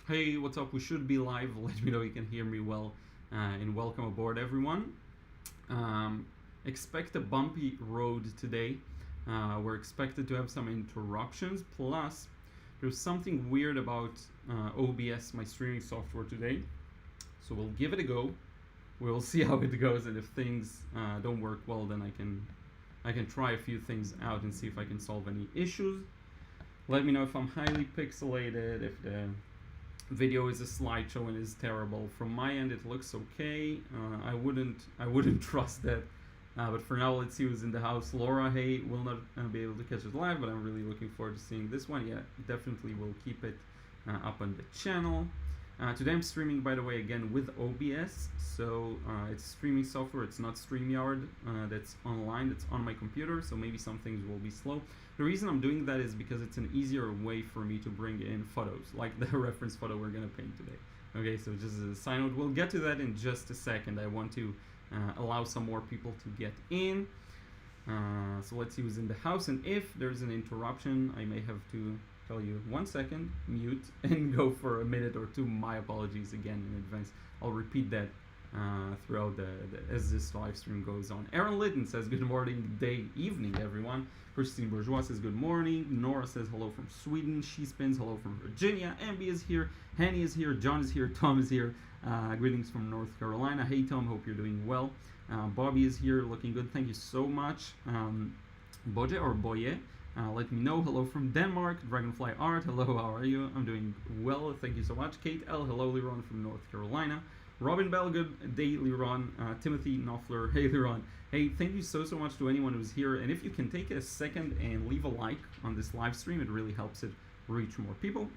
Hey, what's up? We should be live. Let me know you can hear me well. And welcome aboard, everyone. Um, expect a bumpy road today. We're expected to have some interruptions. Plus, there's something weird about OBS, my streaming software, today. So we'll give it a go. We'll see how it goes, and if things don't work well, then I can try a few things out and see if I can solve any issues. Let me know if I'm highly pixelated, if the video is a slideshow and is terrible. From my end, it looks okay. I wouldn't trust that. But for now, let's see who's in the house. Laura, hey, will not be able to catch it live, but I'm really looking forward to seeing this one. Yeah, definitely will keep it up on the channel. Today I'm streaming, by the way, again with OBS. So it's streaming software. It's not StreamYard. That's online. That's on my computer. So maybe some things will be slow. The reason I'm doing that is because it's an easier way for me to bring in photos, like the reference photo we're gonna paint today. Okay, so just as a side note, we'll get to that in just a second. I want to allow some more people to get in. So let's see who's in the house, and if there's an interruption, I may have to tell you 1 second, mute, and go for a minute or two. My apologies again in advance. I'll repeat that throughout as this live stream goes on. Aaron Litton says good morning, day, evening, everyone. Christine Bourgeois says good morning. Nora says hello from Sweden. She spins hello from Virginia. Ambi is here. Henny is here. John is here. Tom is here. Greetings from North Carolina. Hey Tom, hope you're doing well. Bobby is here, looking good. Thank you so much. Boje or Boye, let me know. Hello from Denmark. Dragonfly Art, hello, how are you? I'm doing well, thank you so much. Kate L, hello, Liron from North Carolina. Robin Bell, good day, Liron. Timothy Knopfler, hey, Liron. Hey, thank you so much to anyone who's here. And if you can take a second and leave a like on this live stream, it really helps it reach more people.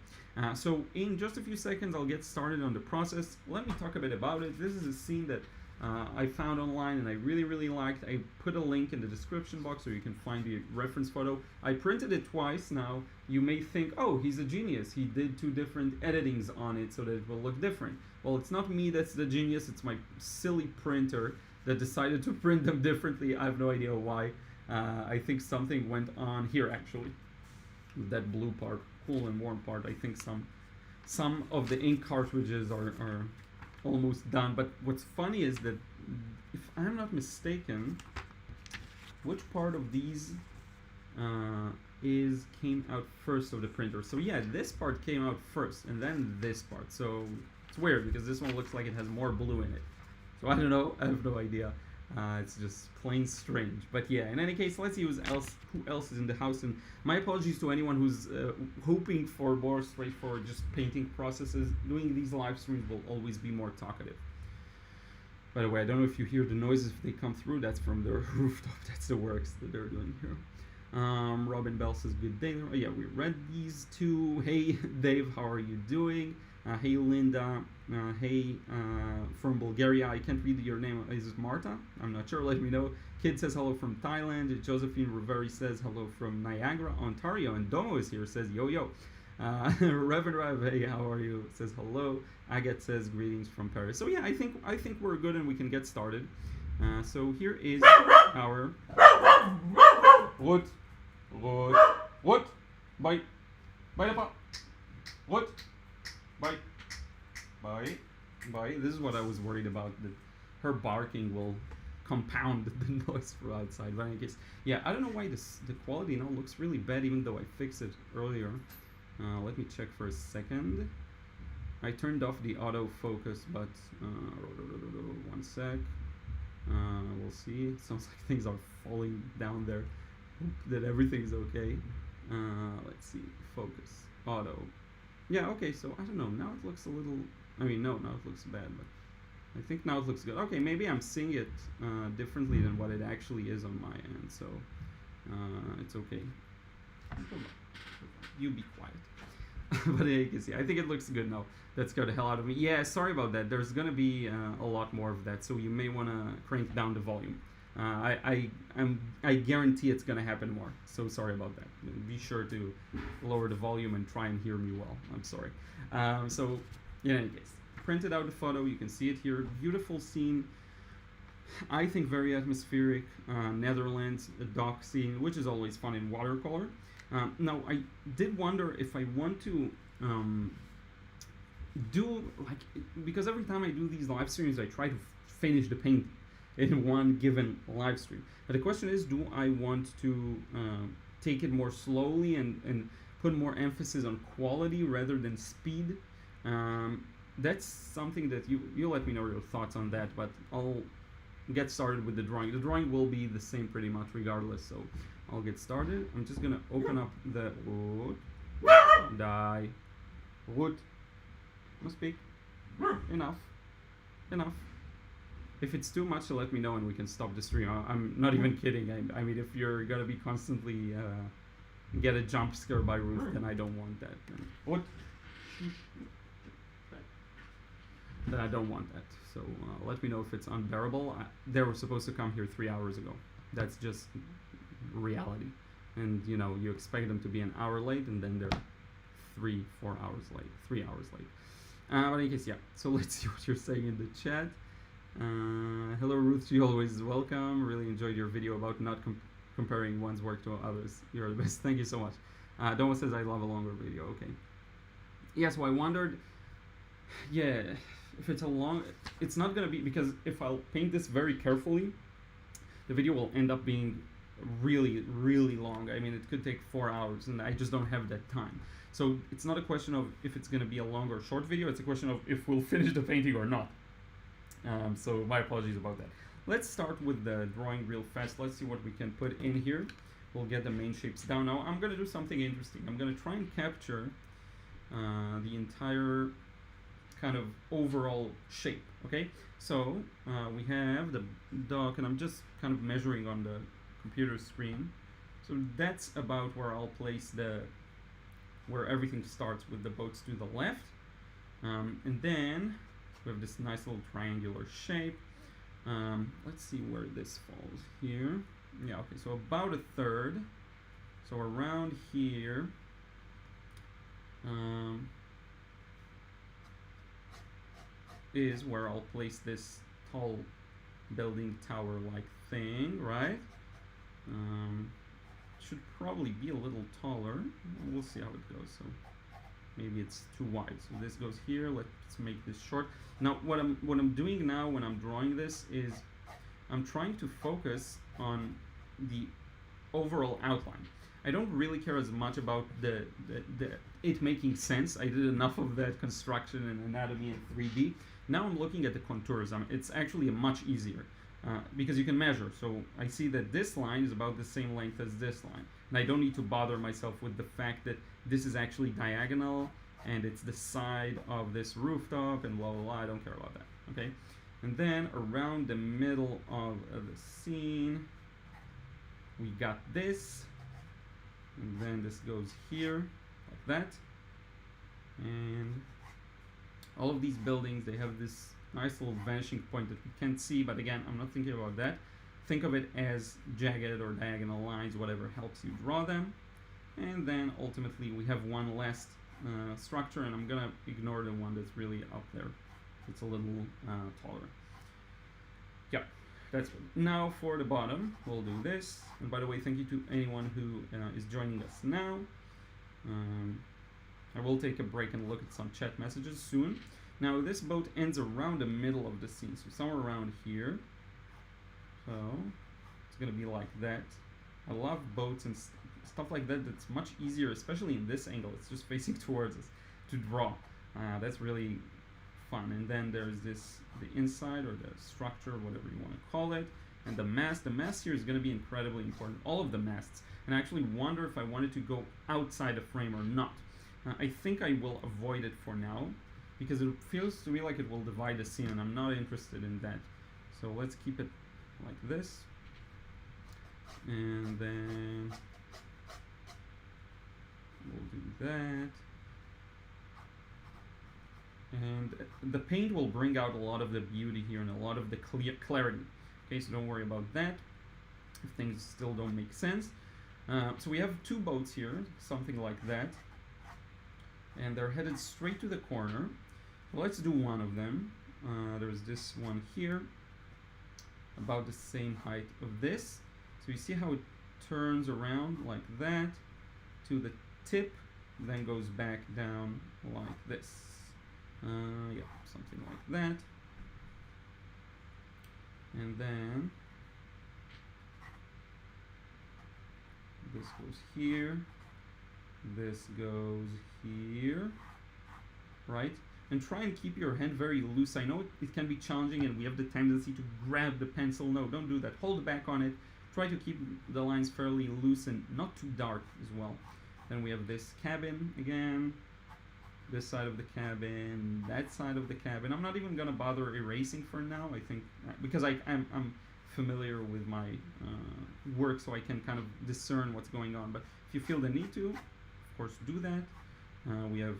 So in just a few seconds, I'll get started on the process. Let me talk a bit about it. This is a scene that I found online and I really liked. I put a link in the description box so you can find the reference photo. I printed it twice. Now you may think, oh, he's a genius, he did 2 different editings on it so that it will look different. Well, it's not me that's the genius, it's my silly printer that decided to print them differently. I have no idea why. I think something went on here actually with that blue part, cool and warm part. I think some of the ink cartridges are almost done. But what's funny is that, if I'm not mistaken, which part of these came out first of the printer? So yeah, this part came out first, and then this part. So it's weird because this one looks like it has more blue in it. So I don't know. I have no idea. It's just plain strange. But yeah, in any case, let's see who else is in the house. And my apologies to anyone who's hoping for more straightforward, just painting processes. Doing these live streams will always be more talkative. By the way, I don't know if you hear the noises if they come through. That's from the rooftop. That's the works that they're doing here. Robin Bell says good day. Oh, yeah, we read these two. Hey Dave, how are you doing? Hey Linda, hey from Bulgaria. I can't read your name. Is it Marta? I'm not sure. Let me know. Kid says hello from Thailand. Josephine Riveri says hello from Niagara, Ontario. And Domo is here, says yo yo. Reverend Rav, hey, how are you? Says hello. Agathe says greetings from Paris. So yeah, I think we're good and we can get started. So here is our what bye papa what. Bye. This is what I was worried about, that her barking will compound the noise from outside. But in case, yeah, I don't know why the quality now looks really bad, even though I fixed it earlier. Let me check for a second. I turned off the autofocus, but 1 sec. We'll see. It sounds like things are falling down there. Hope that everything's okay. Let's see. Focus. Auto. Yeah, okay, so I don't know, now it looks a little, now it looks bad, but I think now it looks good. Okay, maybe I'm seeing it differently than what it actually is on my end, so it's okay. You be quiet. But you can see, I think it looks good now. That scared the hell out of me. Yeah, sorry about that. There's gonna be a lot more of that, so you may want to crank down the volume. I guarantee it's gonna happen more. So sorry about that. Be sure to lower the volume and try and hear me well. I'm sorry. So in any case, printed out the photo. You can see it here. Beautiful scene. I think very atmospheric. Netherlands, a dock scene, which is always fun in watercolor. Now I did wonder if I want to do like, because every time I do these live streams, I try to finish the paint in one given live stream. But the question is, do I want to take it more slowly and put more emphasis on quality rather than speed? That's something that you let me know your thoughts on that, but I'll get started with the drawing. The drawing will be the same pretty much regardless, so I'll get started. I'm just gonna open up the wood. Die. Wood. Must speak. Enough. Enough. If it's too much, let me know and we can stop the stream. I'm not even kidding. I mean, if you're gonna be constantly get a jump scare by Ruth, then I don't want that. What? Then I don't want that. So let me know if it's unbearable. They were supposed to come here 3 hours ago. That's just reality. And you know, you expect them to be an hour late, and then they're 3 hours late. 3 hours late. But in any case, yeah. So let's see what you're saying in the chat. Hello Ruth, you always welcome. Really enjoyed your video about not comparing one's work to others. You're the best. Thank you so much. Doma says I love a longer video. Okay. Yeah, so I wondered, yeah, if it's a long, it's not gonna be, because if I'll paint this very carefully, the video will end up being really, really long. I mean, it could take 4 hours, and I just don't have that time. So it's not a question of if it's gonna be a long or short video, it's a question of if we'll finish the painting or not. So my apologies about that. Let's start with the drawing real fast. Let's see what we can put in here. We'll get the main shapes down. Now I'm gonna do something interesting. I'm gonna try and capture the entire kind of overall shape, okay? So we have the dog, and I'm just kind of measuring on the computer screen. So that's about where I'll place where everything starts, with the boats to the left. And then we have this nice little triangular shape. Let's see where this falls here. Yeah, okay, so about a third. So around here. Is where I'll place this tall building tower-like thing, right? Should probably be a little taller. We'll see how it goes. So maybe it's too wide. So this goes here. Let's make this short. Now, what I'm doing now when I'm drawing this is I'm trying to focus on the overall outline. I don't really care as much about it making sense. I did enough of that construction and anatomy in 3D. Now I'm looking at the contours. It's actually much easier because you can measure. So I see that this line is about the same length as this line. And I don't need to bother myself with the fact that this is actually diagonal and it's the side of this rooftop and blah, blah, blah. I don't care about that, okay? And then around the middle of the scene, we got this. And then this goes here, like that. And all of these buildings, they have this nice little vanishing point that we can't see, but again, I'm not thinking about that. Think of it as jagged or diagonal lines, whatever helps you draw them. And then ultimately we have one last structure, and I'm gonna ignore the one that's really up there. It's a little taller. Yeah, that's good. Now for the bottom, we'll do this. And by the way, thank you to anyone who is joining us now. I will take a break and look at some chat messages soon. Now this boat ends around the middle of the scene, so somewhere around here. So it's gonna be like that. I love boats and stuff like that. That's much easier, especially in this angle. It's just facing towards us to draw. That's really fun. And then there's the inside, or the structure, whatever you want to call it, and the mast. The mast here is going to be incredibly important. All of the masts. And I actually wonder if I wanted to go outside the frame or not. I think I will avoid it for now, because it feels to me like it will divide the scene, and I'm not interested in that. So let's keep it like this. And then we'll do that. And the paint will bring out a lot of the beauty here and a lot of the clarity. Okay, so don't worry about that if things still don't make sense. So we have two boats here, something like that. And they're headed straight to the corner. So let's do one of them. There's this one here, about the same height of this. So you see how it turns around like that to the tip, then goes back down like this. Yeah, something like that. And then this goes here, this goes here, right? And try and keep your hand very loose. I know it can be challenging and we have the tendency to grab the pencil. No, don't do that. Hold back on it. Try to keep the lines fairly loose and not too dark as well. Then we have this cabin again, this side of the cabin, that side of the cabin. I'm not even gonna bother erasing for now. I think because I'm familiar with my work, so I can kind of discern what's going on. But if you feel the need to, of course, do that. We have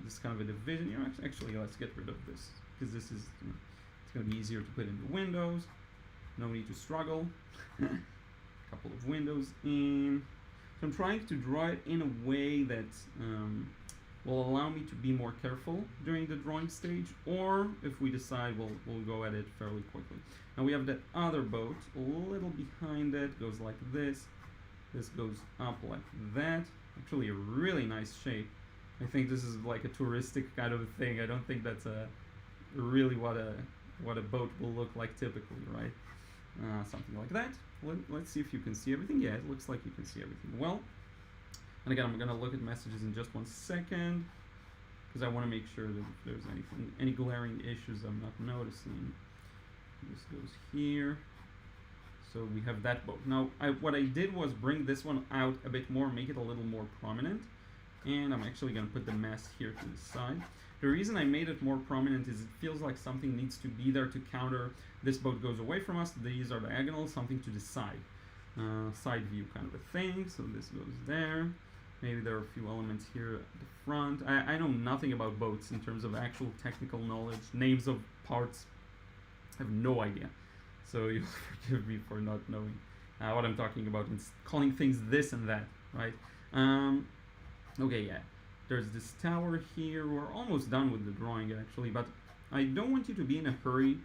this kind of a division here. Actually, let's get rid of this because this is it's gonna be easier to put in the windows. No need to struggle. Couple of windows in. So I'm trying to draw it in a way that will allow me to be more careful during the drawing stage, or if we decide we'll go at it fairly quickly. Now we have that other boat a little behind it, goes like this. This goes up like that. Actually a really nice shape. I think this is like a touristic kind of thing. I don't think that's really what a boat will look like typically, right? Something like that. Let's see if you can see everything. Yeah, it looks like you can see everything well. And again, I'm gonna look at messages in just 1 second because I want to make sure that if there's any glaring issues I'm not noticing. This goes here. So we have that boat. Now, what I did was bring this one out a bit more, make it a little more prominent. And I'm actually gonna put the mast here to the side. The reason I made it more prominent is it feels like something needs to be there to counter. This boat goes away from us. These are diagonal, something to the side. Side view kind of a thing. So this goes there. Maybe there are a few elements here at the front. I know nothing about boats in terms of actual technical knowledge. Names of parts, I have no idea. So you'll forgive me for not knowing what I'm talking about and calling things this and that, right? Okay, yeah. There's this tower here. We're almost done with the drawing actually, but I don't want you to be in a hurry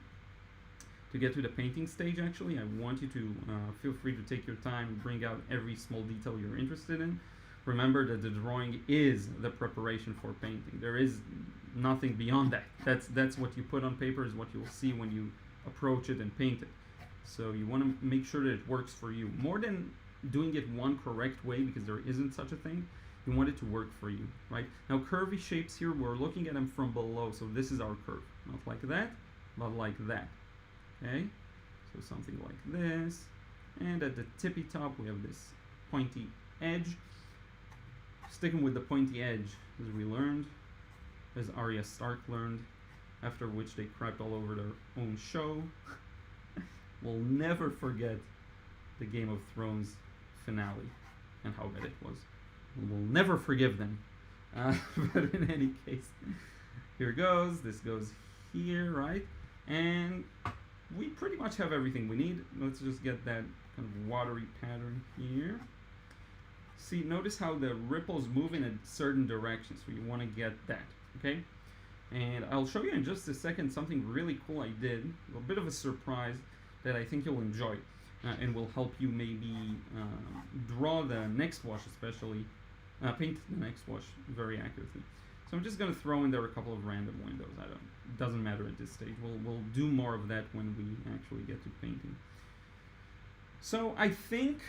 to get to the painting stage actually. I want you to feel free to take your time, bring out every small detail you're interested in. Remember that the drawing is the preparation for painting. There is nothing beyond that. That's what you put on paper is what you'll see when you approach it and paint it. So you want to make sure that it works for you. More than doing it one correct way, because there isn't such a thing, you want it to work for you, right? Now curvy shapes here, we're looking at them from below, so this is our curve. Not like that, but like that, okay? So something like this. And at the tippy top, we have this pointy edge. Sticking with the pointy edge, as we learned, as Arya Stark learned, after which they crapped all over their own show. We'll never forget the Game of Thrones finale and how bad it was. We'll never forgive them. But in any case, here goes. This goes here, right? And we pretty much have everything we need. Let's just get that kind of watery pattern here. See, notice how the ripples move in a certain direction, so you want to get that, okay? And I'll show you in just a second something really cool I did, a bit of a surprise that I think you'll enjoy and will help you maybe draw the next wash especially, paint the next wash very accurately. So I'm just going to throw in there a couple of random windows. It doesn't matter at this stage. We'll do more of that when we actually get to painting. So I think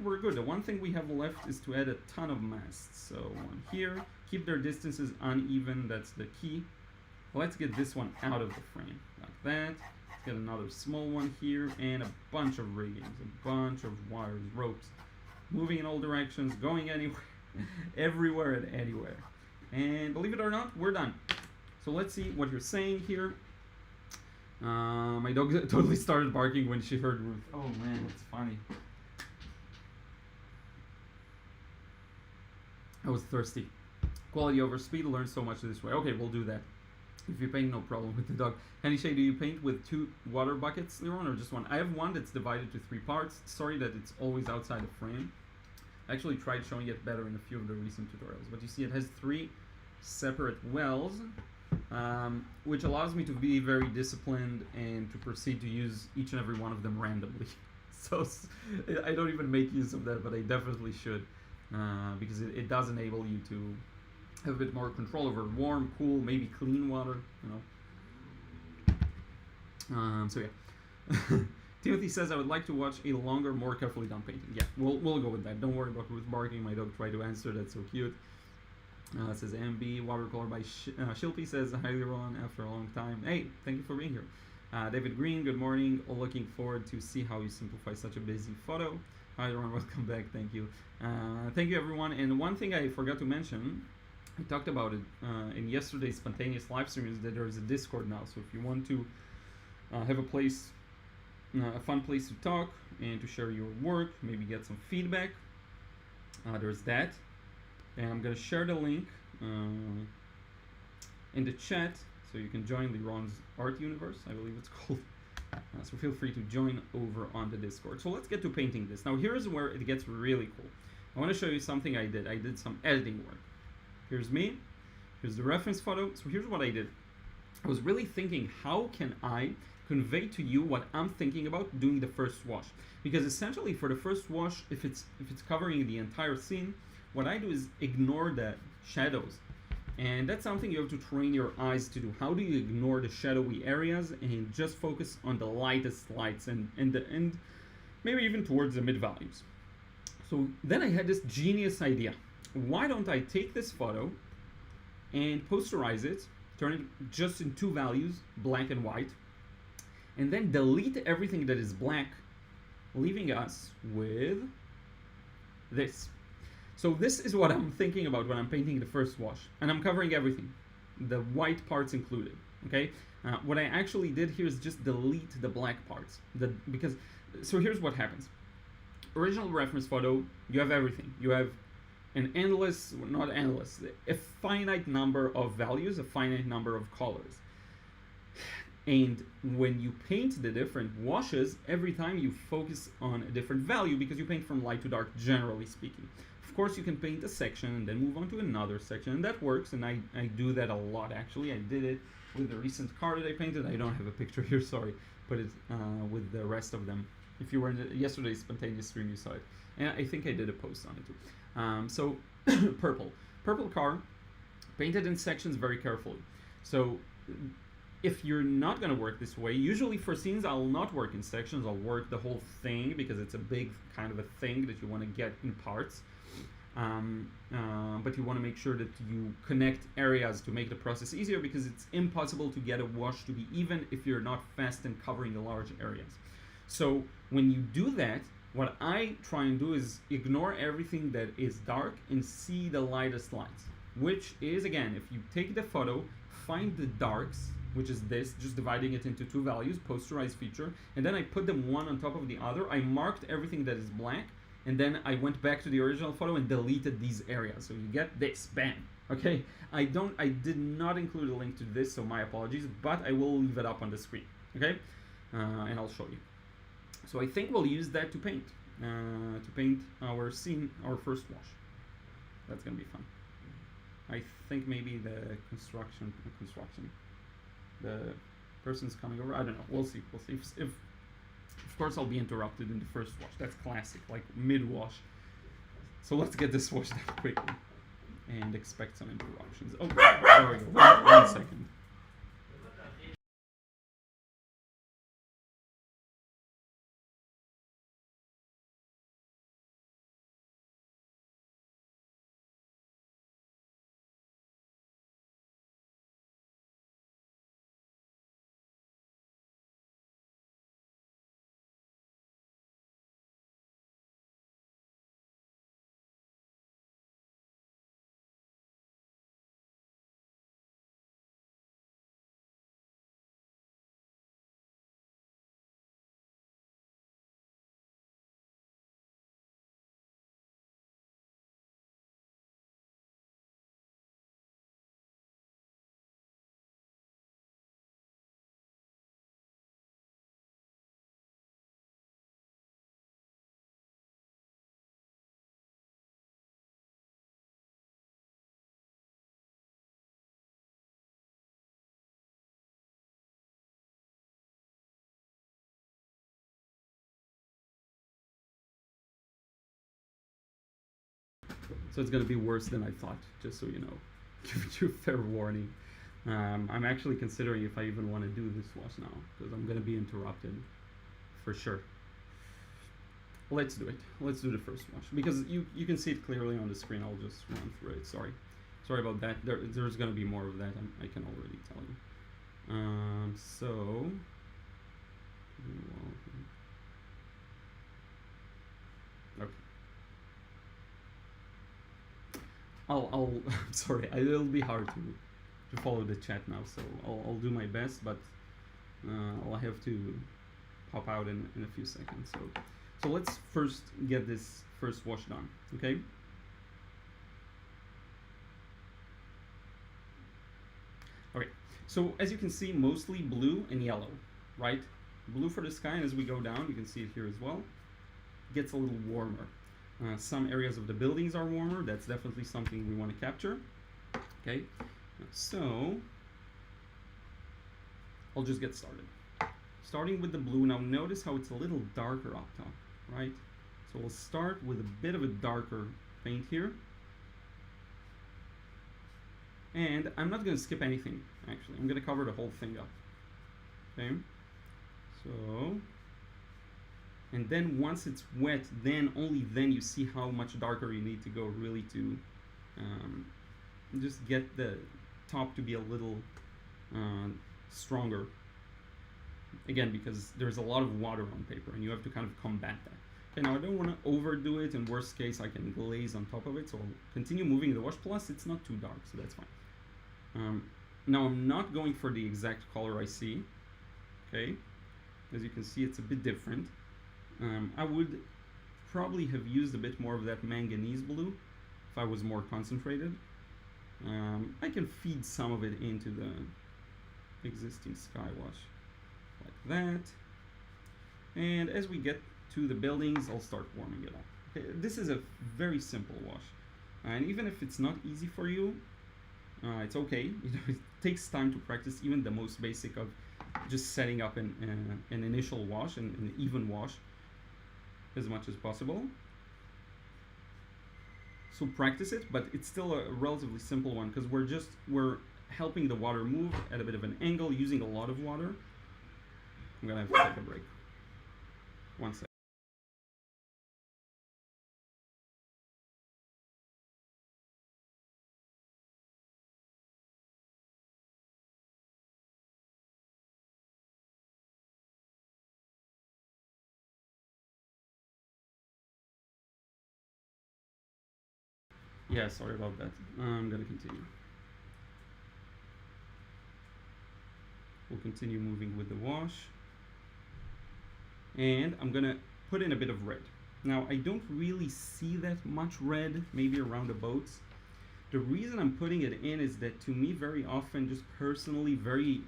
we're good. The one thing we have left is to add a ton of masts. So one here, keep their distances uneven, that's the key. Let's get this one out of the frame, like that. Let's get another small one here, and a bunch of riggings, a bunch of wires, ropes, moving in all directions, going anywhere, everywhere and anywhere. And believe it or not, we're done. So let's see what you're saying here. My dog totally started barking when she heard Ruth. Oh man, it's funny. I was thirsty. Quality over speed, learn so much this way. Okay, we'll do that. If you paint, no problem with the dog. Hanishay, do you paint with 2 water buckets, Liron, or just one? I have one that's divided to 3 parts. Sorry that it's always outside the frame. I actually tried showing it better in a few of the recent tutorials, but you see it has 3 separate wells, which allows me to be very disciplined and to proceed to use each and every one of them randomly. So I don't even make use of that, but I definitely should. Because it does enable you to have a bit more control over warm, cool, maybe clean water, so yeah. Timothy says, I would like to watch a longer, more carefully done painting. Yeah, we'll go with that. Don't worry about Ruth barking. My dog tried to answer. That's so cute. It says MB, Watercolor by Shilpi says, hi Liron, after a long time. Hey, thank you for being here. David Green, good morning. Looking forward to see how you simplify such a busy photo. Hi Liron, welcome back. Thank you. Thank you everyone. And one thing I forgot to mention, I talked about it in yesterday's spontaneous live stream, is that there is a Discord now. So if you want to have a place, a fun place to talk and to share your work, maybe get some feedback, there's that. And I'm going to share the link in the chat so you can join Liron's Art Universe, I believe it's called. So feel free to join over on the Discord. So let's get to painting this. Now here's where it gets really cool. I want to show you something I did. I did some editing work. Here's me. Here's the reference photo. So here's what I did. I was really thinking, how can I convey to you what I'm thinking about doing the first wash? Because essentially for the first wash, if it's covering the entire scene, what I do is ignore the shadows. And that's something you have to train your eyes to do. How do you ignore the shadowy areas and just focus on the lightest lights and maybe even towards the mid values? So then I had this genius idea. Why don't I take this photo and posterize it, turn it just in two values, black and white, and then delete everything that is black, leaving us with this. So this is what I'm thinking about when I'm painting the first wash, and I'm covering everything, the white parts included, okay? What I actually did here is just delete the black parts, so here's what happens. Original reference photo, you have everything. You have an endless, not endless, a finite number of values, a finite number of colors. And when you paint the different washes, every time you focus on a different value because you paint from light to dark, generally speaking. Of course, you can paint a section and then move on to another section, and that works, and I do that a lot, actually. I did it with the recent car that I painted. I don't have a picture here, sorry, but it's with the rest of them. If you were in yesterday's spontaneous stream, you saw it. And I think I did a post on it too. So, purple car, painted in sections very carefully. So, if you're not going to work this way, usually for scenes I'll not work in sections, I'll work the whole thing because it's a big kind of a thing that you want to get in parts. But you want to make sure that you connect areas to make the process easier, because it's impossible to get a wash to be even if you're not fast in covering the large areas. So when you do that, what I try and do is ignore everything that is dark and see the lightest lights, which is, again, if you take the photo, find the darks, which is this, just dividing it into two values, posterize feature, and then I put them one on top of the other. I marked everything that is black, and then I went back to the original photo and deleted these areas. So you get this, bam. Okay, I did not include a link to this, so my apologies, but I will leave it up on the screen, okay? And I'll show you. So I think we'll use that to paint our scene, our first wash. That's gonna be fun. I think maybe the construction, the person's coming over. I don't know. We'll see. We'll see. If of course I'll be interrupted in the first wash. That's classic, like mid-wash. So let's get this wash done quickly and expect some interruptions. Oh, there we go. One second. So it's gonna be worse than I thought, just so you know. give you fair warning. I'm actually considering if I even want to do this wash now, because I'm going to be interrupted for sure. Let's do it. Let's do the first wash, because you can see it clearly on the screen. I'll just run through it. Sorry about that. There's going to be more of that. I can already tell you. So okay. I'm sorry. It'll be hard to follow the chat now, so I'll do my best, but I'll have to pop out in a few seconds. So let's first get this first wash done, okay? Okay, so as you can see, mostly blue and yellow, right? Blue for the sky, and as we go down, you can see it here as well, it gets a little warmer. Some areas of the buildings are warmer. That's definitely something we want to capture. Okay, so I'll just get started. Starting with the blue, now notice how it's a little darker up top, right? So we'll start with a bit of a darker paint here. And I'm not going to skip anything, actually. I'm going to cover the whole thing up. Okay, so... And then once it's wet, then only then you see how much darker you need to go really to just get the top to be a little stronger. Again, because there's a lot of water on paper and you have to kind of combat that. Okay, now I don't want to overdo it. In worst case, I can glaze on top of it. So I'll continue moving the wash. Plus, it's not too dark, so that's fine. Now I'm not going for the exact color I see. Okay, as you can see, it's a bit different. I would probably have used a bit more of that manganese blue if I was more concentrated. I can feed some of it into the existing sky wash like that. And as we get to the buildings, I'll start warming it up. Okay, this is a very simple wash. And even if it's not easy for you, it's okay. It takes time to practice even the most basic of just setting up an initial wash and an even wash as much as possible. So practice it, but it's still a relatively simple one because we're helping the water move at a bit of an angle using a lot of water. I'm gonna have to take a break. One second. Yeah, sorry about that. I'm gonna continue. We'll continue moving with the wash. And I'm gonna put in a bit of red. Now, I don't really see that much red, maybe around the boats. The reason I'm putting it in is that to me, very often, just personally, very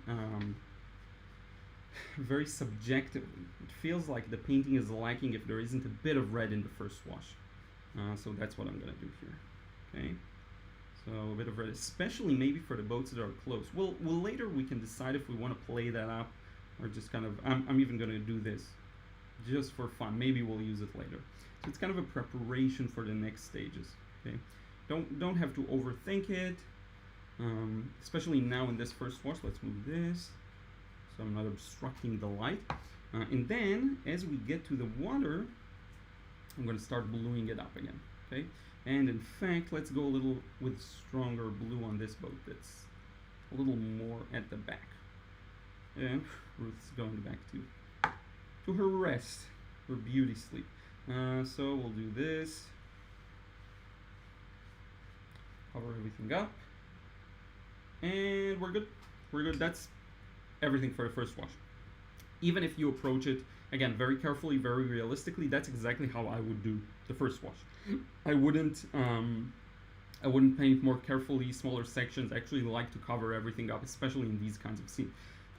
subjectively, it feels like the painting is lacking if there isn't a bit of red in the first wash. So that's what I'm gonna do here. Okay, so a bit of red, especially maybe for the boats that are close. Well, later we can decide if we want to play that up, or just kind of. I'm even gonna do this just for fun. Maybe we'll use it later. So it's kind of a preparation for the next stages. Okay, don't have to overthink it, especially now in this first wash. Let's move this so I'm not obstructing the light. And then as we get to the water, I'm going to start bluing it up again. Okay, and in fact, let's go a little with stronger blue on this boat. That's a little more at the back. And Ruth's going back to her rest, her beauty sleep. So we'll do this. Cover everything up. And we're good. We're good. That's everything for the first wash. Even if you approach it, again, very carefully, very realistically, that's exactly how I would do the first wash. I wouldn't paint more carefully, smaller sections. I actually like to cover everything up, especially in these kinds of scenes.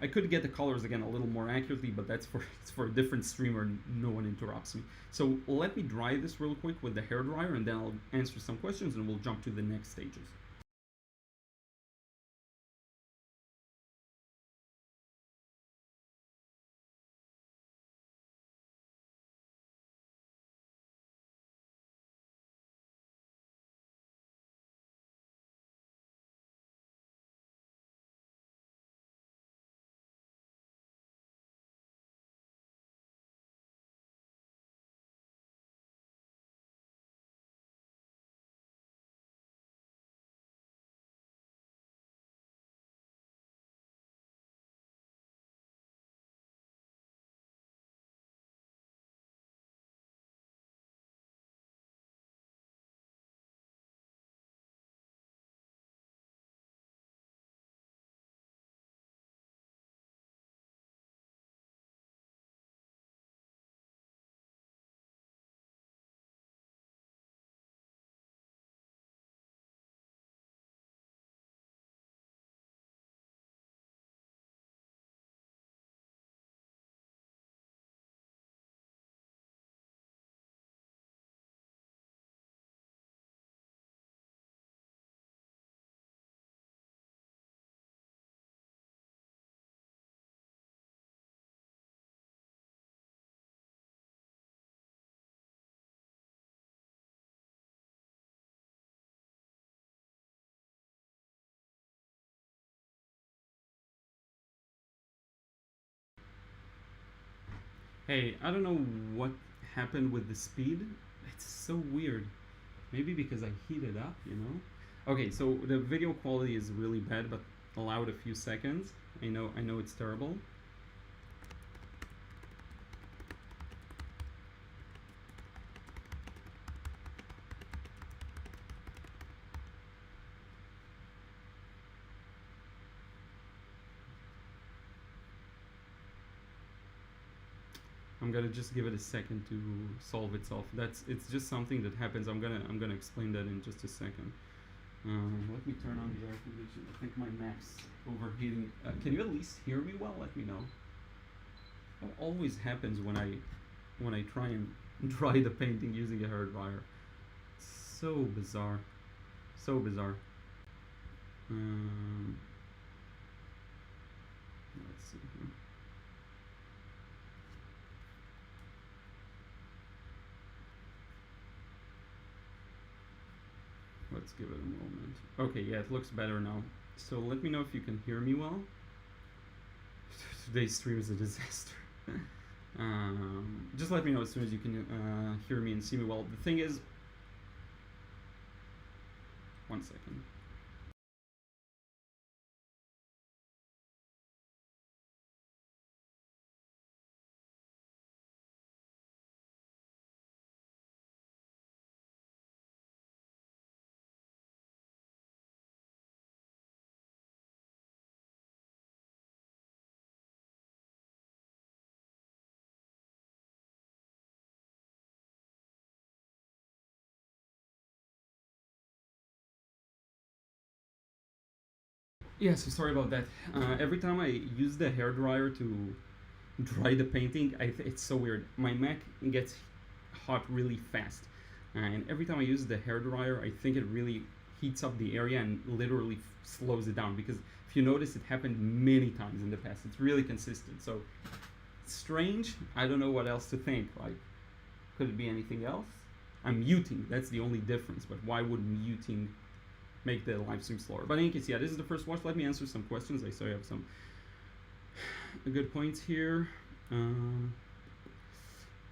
I could get the colors again a little more accurately, but it's for a different streamer and no one interrupts me. So let me dry this real quick with the hairdryer, and then I'll answer some questions and we'll jump to the next stages. Hey, I don't know what happened with the speed. It's so weird. Maybe because I heated up, you know? Okay, so the video quality is really bad, but allow it a few seconds. I know it's terrible. I'm gonna just give it a second to solve itself. It's just something that happens. I'm gonna explain that in just a second. Let me turn on the air conditioner. I think my Mac's overheating. Can you at least hear me well? Let me know. That always happens when I try and dry the painting using a hairdryer. So bizarre, so bizarre. Um, let's see here. Let's give it a moment. Okay, yeah, it looks better now. So let me know if you can hear me well. Today's stream is a disaster. Just let me know as soon as you can hear me and see me well. The thing is, one second. Yeah, so sorry about that. Every time I use the hairdryer to dry the painting, it's so weird. My Mac gets hot really fast, and every time I use the hairdryer, I think it really heats up the area and literally slows it down. Because if you notice, it happened many times in the past. It's really consistent. So it's strange. I don't know what else to think. Like, could it be anything else? I'm muting. That's the only difference. But why would muting make the live stream slower? But in any case, yeah, this is the first watch. Let me answer some questions. I saw you have some good points here.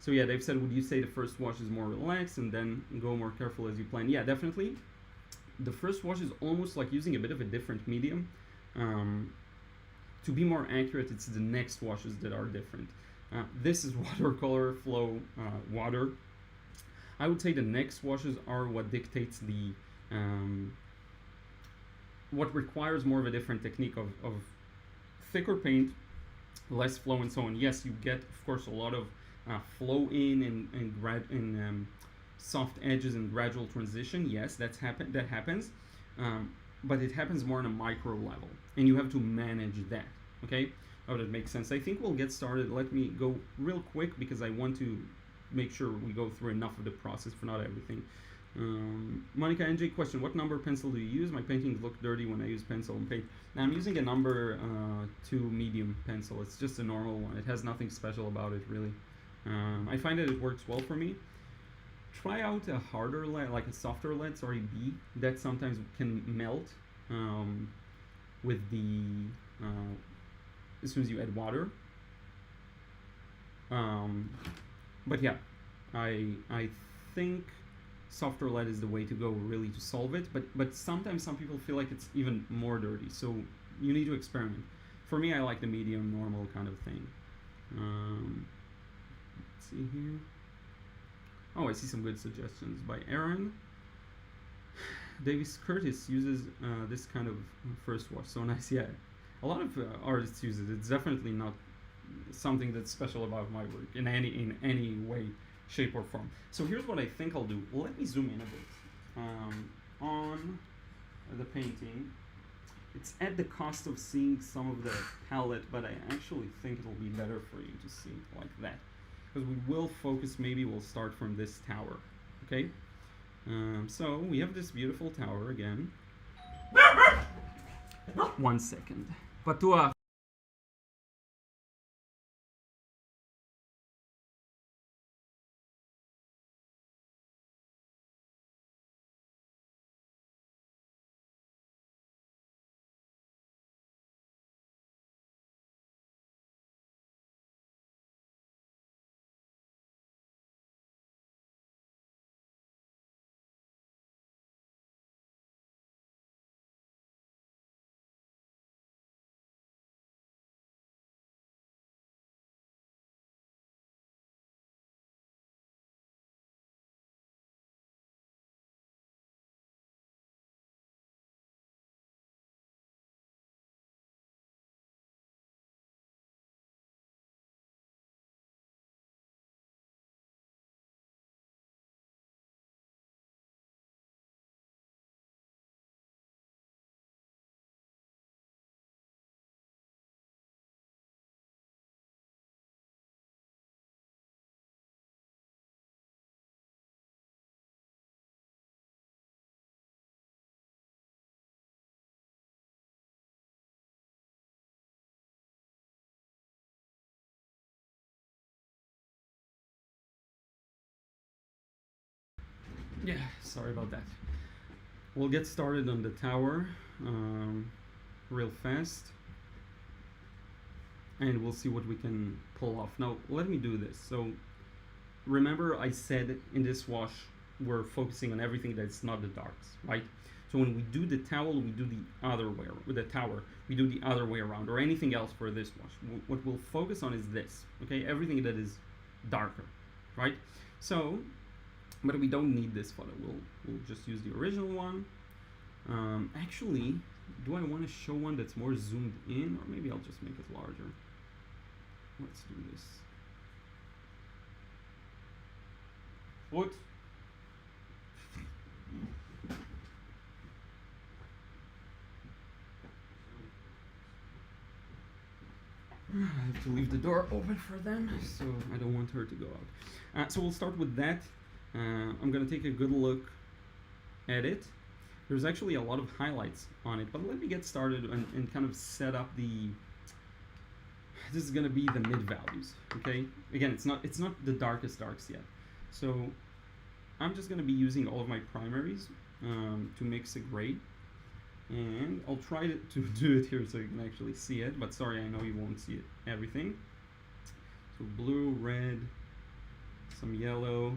So yeah, they've said, would you say the first wash is more relaxed and then go more careful as you plan? Yeah, definitely. The first wash is almost like using a bit of a different medium. To be more accurate, it's the next washes that are different. This is watercolor flow water. I would say the next washes are what dictates the what requires more of a different technique of thicker paint, less flow, and so on. Yes, you get, of course, a lot of flow in and soft edges and gradual transition. Yes, that happens, but it happens more on a micro level, and you have to manage that. Okay, oh, that makes sense. I think we'll get started. Let me go real quick because I want to make sure we go through enough of the process for not everything. Monica NJ question, what number pencil do you use? My paintings look dirty when I use pencil and paint. Now I'm using a number 2 medium pencil. It's just a normal one. It has nothing special about it, really. I find that it works well for me. Try out a harder lead, like a softer lead, sorry, B. That sometimes can melt with the as soon as you add water. But yeah, I think softer lead is the way to go, really, to solve it. But sometimes some people feel like it's even more dirty, so you need to experiment. For me, I like the medium, normal kind of thing. Let's see here. Oh, I see some good suggestions by Aaron. Davis Curtis uses this kind of first wash. So nice, yeah. A lot of artists use it. It's definitely not something that's special about my work in any way, shape, or form. So here's what I think I'll do. Let me zoom in a bit on the painting. It's at the cost of seeing some of the palette, but I actually think it'll be better for you to see it like that. Because we will focus, maybe we'll start from this tower, okay? So we have this beautiful tower again. 1 second. Patua. Yeah, sorry about that. We'll get started on the tower real fast, and we'll see what we can pull off. Now, let me do this. So, remember I said in this wash, we're focusing on everything that's not the darks, right? So when we do the towel, we do the other way, with the tower, we do the other way around, or anything else for this wash. What we'll focus on is this, okay? Everything that is darker, right? So, but we don't need this photo. We'll just use the original one. Actually, do I want to show one that's more zoomed in, or maybe I'll just make it larger? Let's do this. What? I have to leave the door open for them, so I don't want her to go out. So we'll start with that. I'm gonna take a good look at it. There's actually a lot of highlights on it, but let me get started and kind of set up the. This is gonna be the mid values, okay? Again, it's not the darkest darks yet, so I'm just gonna be using all of my primaries to mix a gray. And I'll try to do it here so you can actually see it, but sorry, I know you won't see it, everything. So blue, red, some yellow,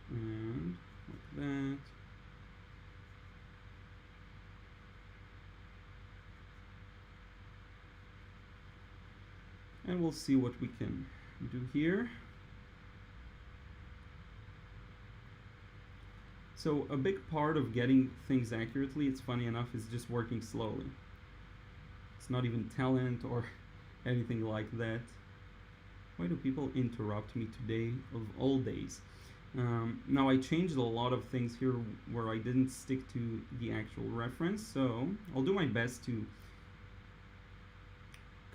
and like that. And we'll see what we can do here. So a big part of getting things accurately, it's funny enough, is just working slowly. It's not even talent or anything like that. Why do people interrupt me today of all days? Now I changed a lot of things here where I didn't stick to the actual reference, so I'll do my best to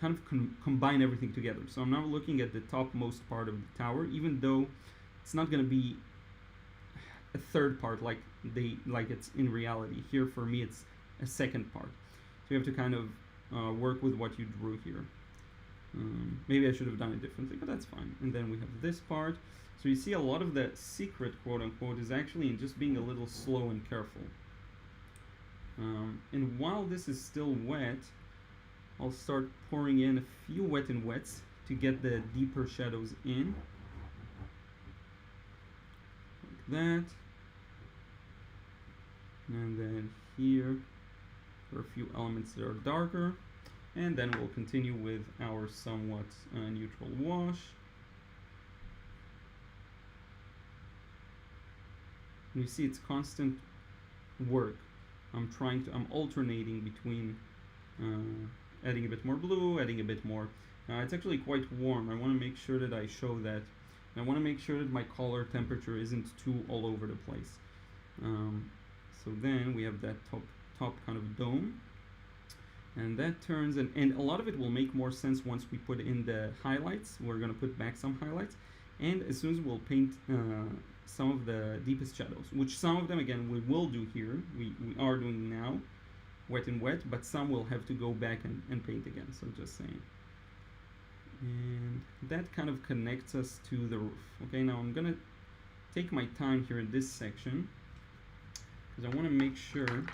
kind of combine everything together. So I'm now looking at the topmost part of the tower, even though it's not going to be a third part like it's in reality. Here for me it's a second part, so you have to kind of work with what you drew here. Maybe I should have done it differently, but that's fine. And then we have this part, so you see a lot of the secret, quote unquote, is actually in just being a little slow and careful. And while this is still wet, I'll start pouring in a few wet and wets to get the deeper shadows in, like that. And then here for a few elements that are darker, and then we'll continue with our somewhat neutral wash. And you see it's constant work. I'm alternating between adding a bit more blue, adding a bit more. It's actually quite warm. I want to make sure that I show that. And I want to make sure that my color temperature isn't too all over the place. So then we have that top kind of dome, and that turns, and a lot of it will make more sense once we put in the highlights. We're going to put back some highlights, and as soon as we'll paint some of the deepest shadows, which some of them again we will do here, we are doing now, wet and wet, but some will have to go back and paint again, so just saying. And that kind of connects us to the roof. Okay, now I'm gonna take my time here in this section, because I want to make sure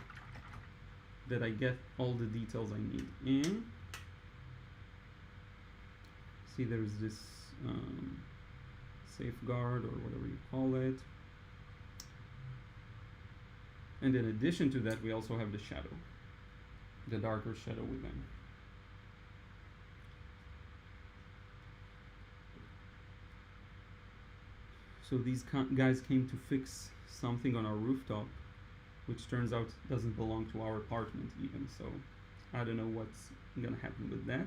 that I get all the details I need in. See, there's this safeguard, or whatever you call it. And in addition to that, we also have the shadow, the darker shadow within. So these guys came to fix something on our rooftop, which turns out doesn't belong to our apartment even. So I don't know what's gonna happen with that.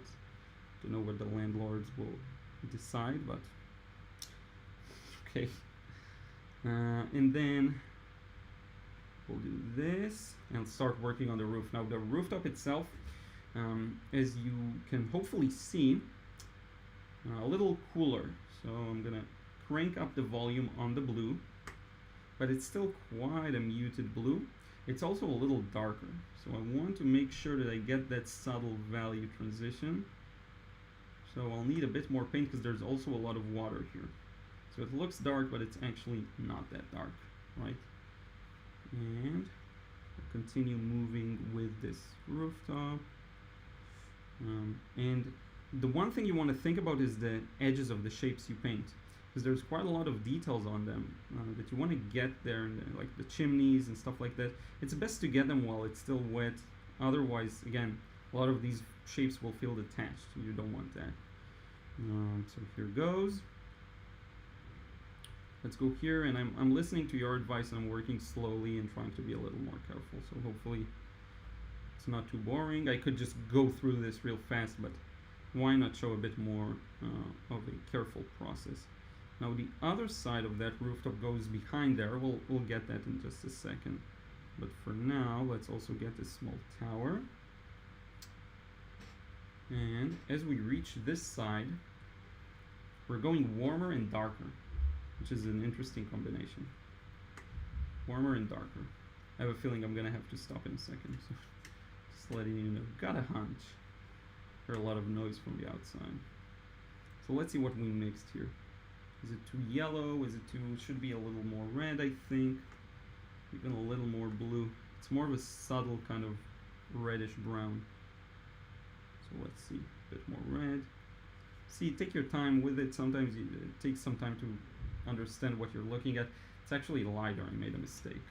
Don't know what the landlords will decide, but okay. And then we'll do this and start working on the roof. Now the rooftop itself, as you can hopefully see, a little cooler. So I'm gonna crank up the volume on the blue, but it's still quite a muted blue. It's also a little darker, so I want to make sure that I get that subtle value transition. So I'll need a bit more paint because there's also a lot of water here. So it looks dark, but it's actually not that dark, right? And we'll continue moving with this rooftop. And the one thing you want to think about is the edges of the shapes you paint, because there's quite a lot of details on them that you want to get there, and like the chimneys and stuff like that. It's best to get them while it's still wet. Otherwise, again, a lot of these shapes will feel detached. You don't want that. So here goes. Let's go here, and I'm listening to your advice, and I'm working slowly and trying to be a little more careful. So hopefully it's not too boring. I could just go through this real fast, but why not show a bit more of a careful process? Now the other side of that rooftop goes behind there. We'll get that in just a second. But for now, let's also get this small tower. And as we reach this side, we're going warmer and darker, which is an interesting combination. Warmer and darker. I have a feeling I'm gonna have to stop in a second, so just letting you know. Got a hunch. Heard a lot of noise from the outside. So let's see what we mixed here. Is it too yellow? Is it too, should be a little more red, I think. Even a little more blue. It's more of a subtle kind of reddish brown. So let's see, a bit more red. See, take your time with it. Sometimes it takes some time to understand what you're looking at. It's actually lighter. I made a mistake.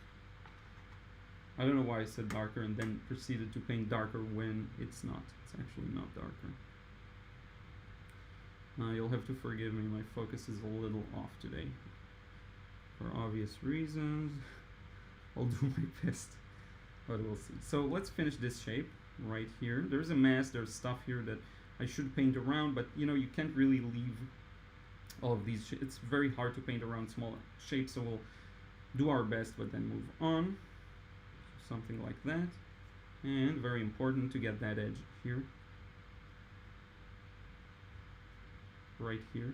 I don't know why I said darker and then proceeded to paint darker when it's not. It's actually not darker. You'll have to forgive me. My focus is a little off today. For obvious reasons. I'll do my best. But we'll see. So let's finish this shape right here. There's a mess. There's stuff here that I should paint around. But you know, you can't really leave all of these. It's very hard to paint around small shapes. So we'll do our best, but then move on. Something like that. And very important to get that edge here. Right here.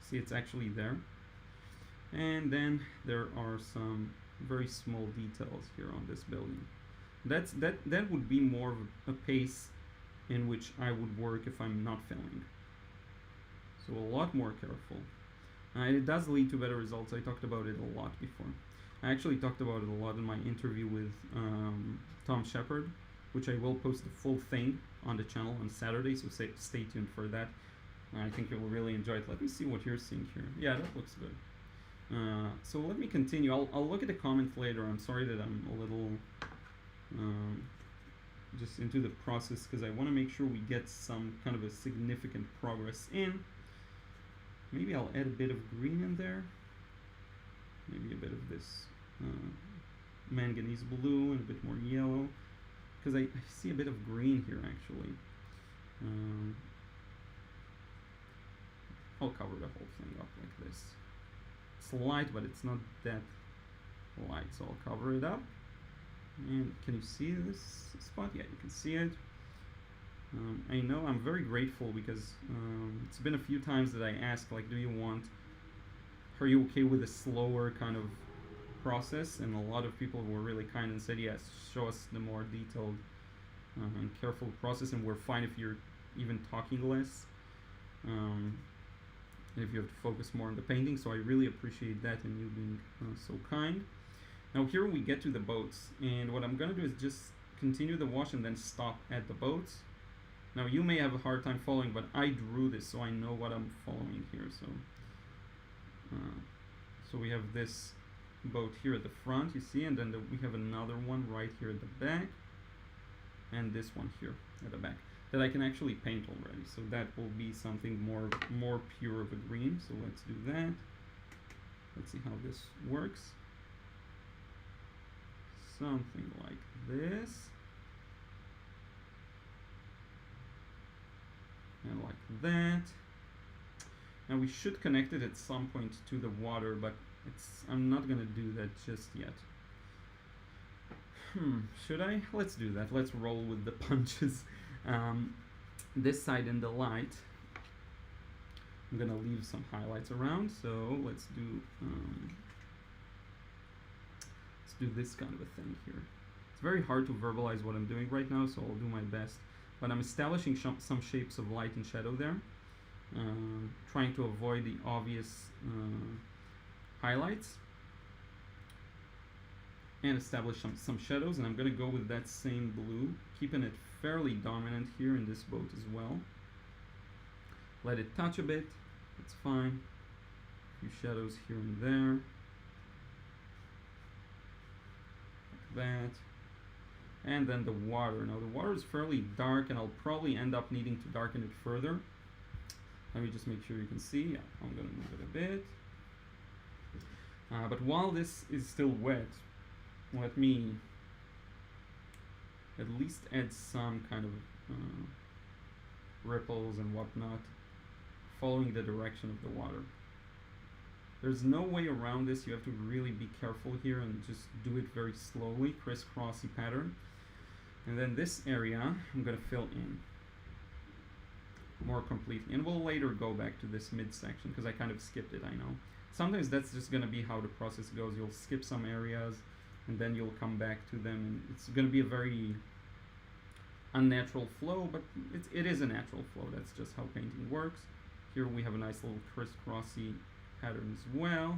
See, it's actually there. And then there are some very small details here on this building. That would be more of a pace in which I would work if I'm not filming. So a lot more careful. It does lead to better results. I talked about it a lot before. I actually talked about it a lot in my interview with Tom Shepard, which I will post the full thing on the channel on Saturday, so stay tuned for that. I think you will really enjoy it. Let me see what you're seeing here. Yeah, that looks good. So let me continue. I'll look at the comments later. I'm sorry that I'm a little just into the process, because I want to make sure we get some kind of a significant progress in. Maybe I'll add a bit of green in there. Maybe a bit of this manganese blue and a bit more yellow, because I see a bit of green here actually. I'll cover the whole thing up like this. It's light, but it's not that light, so I'll cover it up. And can you see this spot? Yeah, you can see it. I know I'm very grateful, because it's been a few times that I asked, like, are you okay with a slower kind of process? And a lot of people were really kind and said, yes, show us the more detailed and careful process, and we're fine if you're even talking less. If you have to focus more on the painting. So I really appreciate that, and you being so kind. Now here we get to the boats, and what I'm gonna do is just continue the wash and then stop at the boats. Now you may have a hard time following, but I drew this, so I know what I'm following here. So we have this boat here at the front, you see, and then we have another one right here at the back, and this one here at the back that I can actually paint already. So that will be something more pure of a green. So let's do that. Let's see how this works. Something like this. And like that. Now we should connect it at some point to the water, but I'm not gonna do that just yet. Should I? Let's do that. Let's roll with the punches. This side in the light, I'm gonna leave some highlights around. So let's do this kind of a thing here. It's very hard to verbalize what I'm doing right now, so I'll do my best. But I'm establishing some shapes of light and shadow there. trying to avoid the obvious highlights and establish some shadows. And I'm going to go with that same blue, keeping it fairly dominant here in this boat as well. Let it touch a bit, that's fine. A few shadows here and there, like that. And then the water. Now the water is fairly dark, and I'll probably end up needing to darken it further. Let me just make sure you can see. Yeah, I'm gonna move it a bit. But while this is still wet, let me at least add some kind of ripples and whatnot, following the direction of the water. There's no way around this. You have to really be careful here and just do it very slowly, crisscrossy pattern. And then this area, I'm going to fill in more completely. And we'll later go back to this midsection because I kind of skipped it, I know. Sometimes that's just going to be how the process goes. You'll skip some areas and then you'll come back to them. And it's going to be a very unnatural flow, but it is a natural flow. That's just how painting works. Here we have a nice little crisscrossy pattern as well.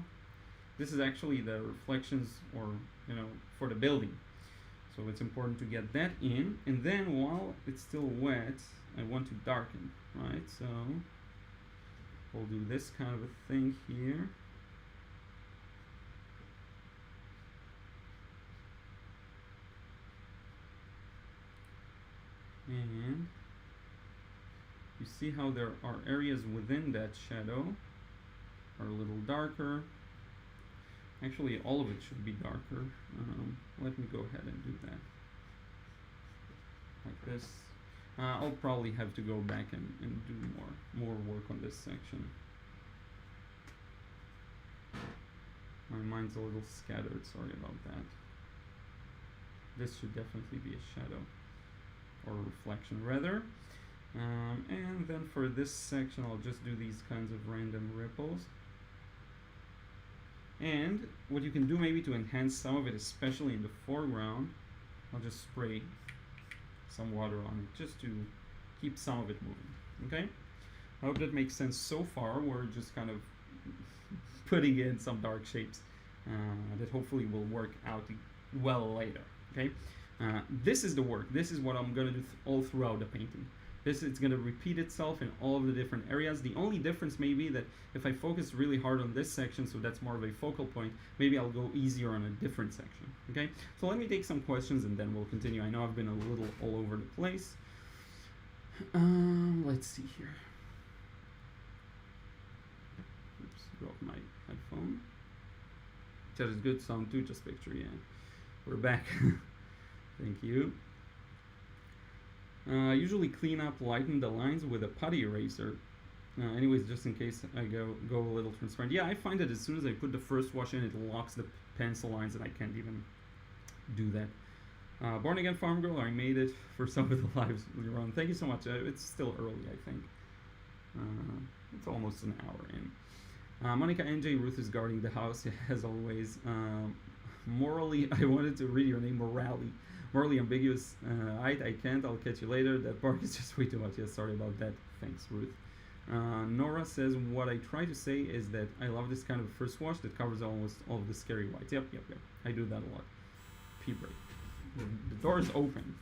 This is actually the reflections, or for the building. So it's important to get that in, and then while it's still wet, I want to darken, right? So we'll do this kind of a thing here. And you see how there are areas within that shadow are a little darker. Actually, all of it should be darker. Let me go ahead and do that. Like this. I'll probably have to go back and do more work on this section. My mind's a little scattered, sorry about that. This should definitely be a shadow, or a reflection rather. And then for this section, I'll just do these kinds of random ripples. And what you can do maybe to enhance some of it, especially in the foreground, I'll just spray some water on it just to keep some of it moving. Okay? I hope that makes sense so far. We're just kind of putting in some dark shapes that hopefully will work out well later. Okay? This is the work. This is what I'm going to do all throughout the painting. It's going to repeat itself in all of the different areas. The only difference may be that if I focus really hard on this section, so that's more of a focal point, maybe I'll go easier on a different section. Okay, so let me take some questions and then we'll continue. I know I've been a little all over the place. Let's see here. Oops, dropped my headphone. That is good sound too, just picture, yeah. We're back. Thank you. Usually clean up, lighten the lines with a putty eraser. Anyways, just in case I go a little transparent. Yeah, I find that as soon as I put the first wash in, it locks the pencil lines and I can't even do that. Born Again Farm Girl, I made it for some of the lives, Liron. Thank you so much. It's still early, I think. It's almost an hour in. Monica NJ, Ruth is guarding the house, as always. Morally, I wanted to read your name, morally ambiguous. I can't, I'll catch you later. That part is just way too much. Yes, sorry about that. Thanks, Ruth. Nora says, what I try to say is that I love this kind of first wash that covers almost all of the scary whites. Yep. I do that a lot. Pee break. The door is open.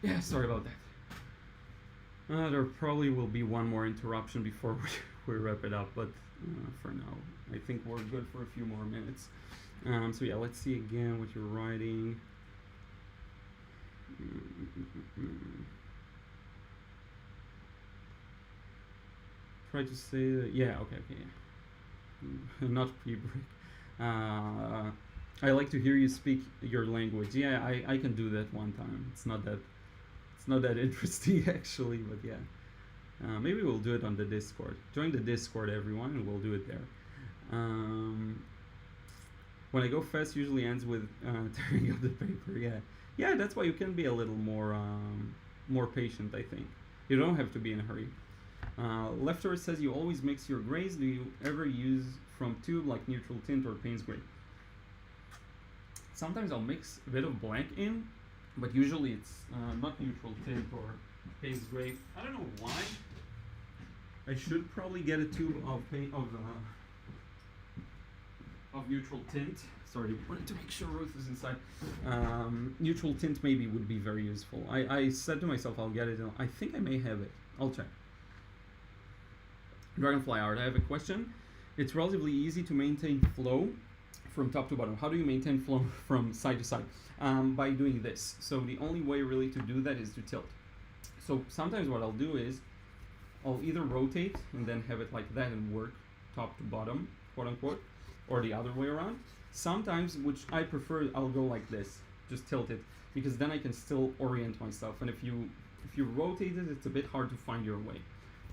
Yeah, sorry about that. There probably will be one more interruption before we wrap it up, but for now, I think we're good for a few more minutes. So yeah, let's see again what you're writing. Try to say that, yeah, okay, yeah. Not pre-break. I like to hear you speak your language. Yeah, I can do that one time. It's not that interesting actually, but yeah. Maybe we'll do it on the Discord. Join the Discord, everyone, and we'll do it there. When I go fast, usually ends with tearing up the paper. Yeah. That's why you can be a little more patient. I think you don't have to be in a hurry. Leftover says you always mix your grays. Do you ever use from tube like neutral tint or Payne's gray? Sometimes I'll mix a bit of black in, but usually it's not neutral tint or Payne's gray. I don't know why. I should probably get a tube of neutral tint. Sorry, wanted to make sure Ruth is inside. Neutral tint maybe would be very useful. I said to myself I'll get it. I think I may have it. I'll check. Dragonfly art. I have a question. It's relatively easy to maintain flow from top to bottom. How do you maintain flow from side to side? By doing this. So the only way really to do that is to tilt. So sometimes what I'll do is I'll either rotate and then have it like that and work top to bottom, quote unquote, or the other way around. Sometimes, which I prefer, I'll go like this, just tilt it, because then I can still orient myself. And if you rotate it, it's a bit hard to find your way.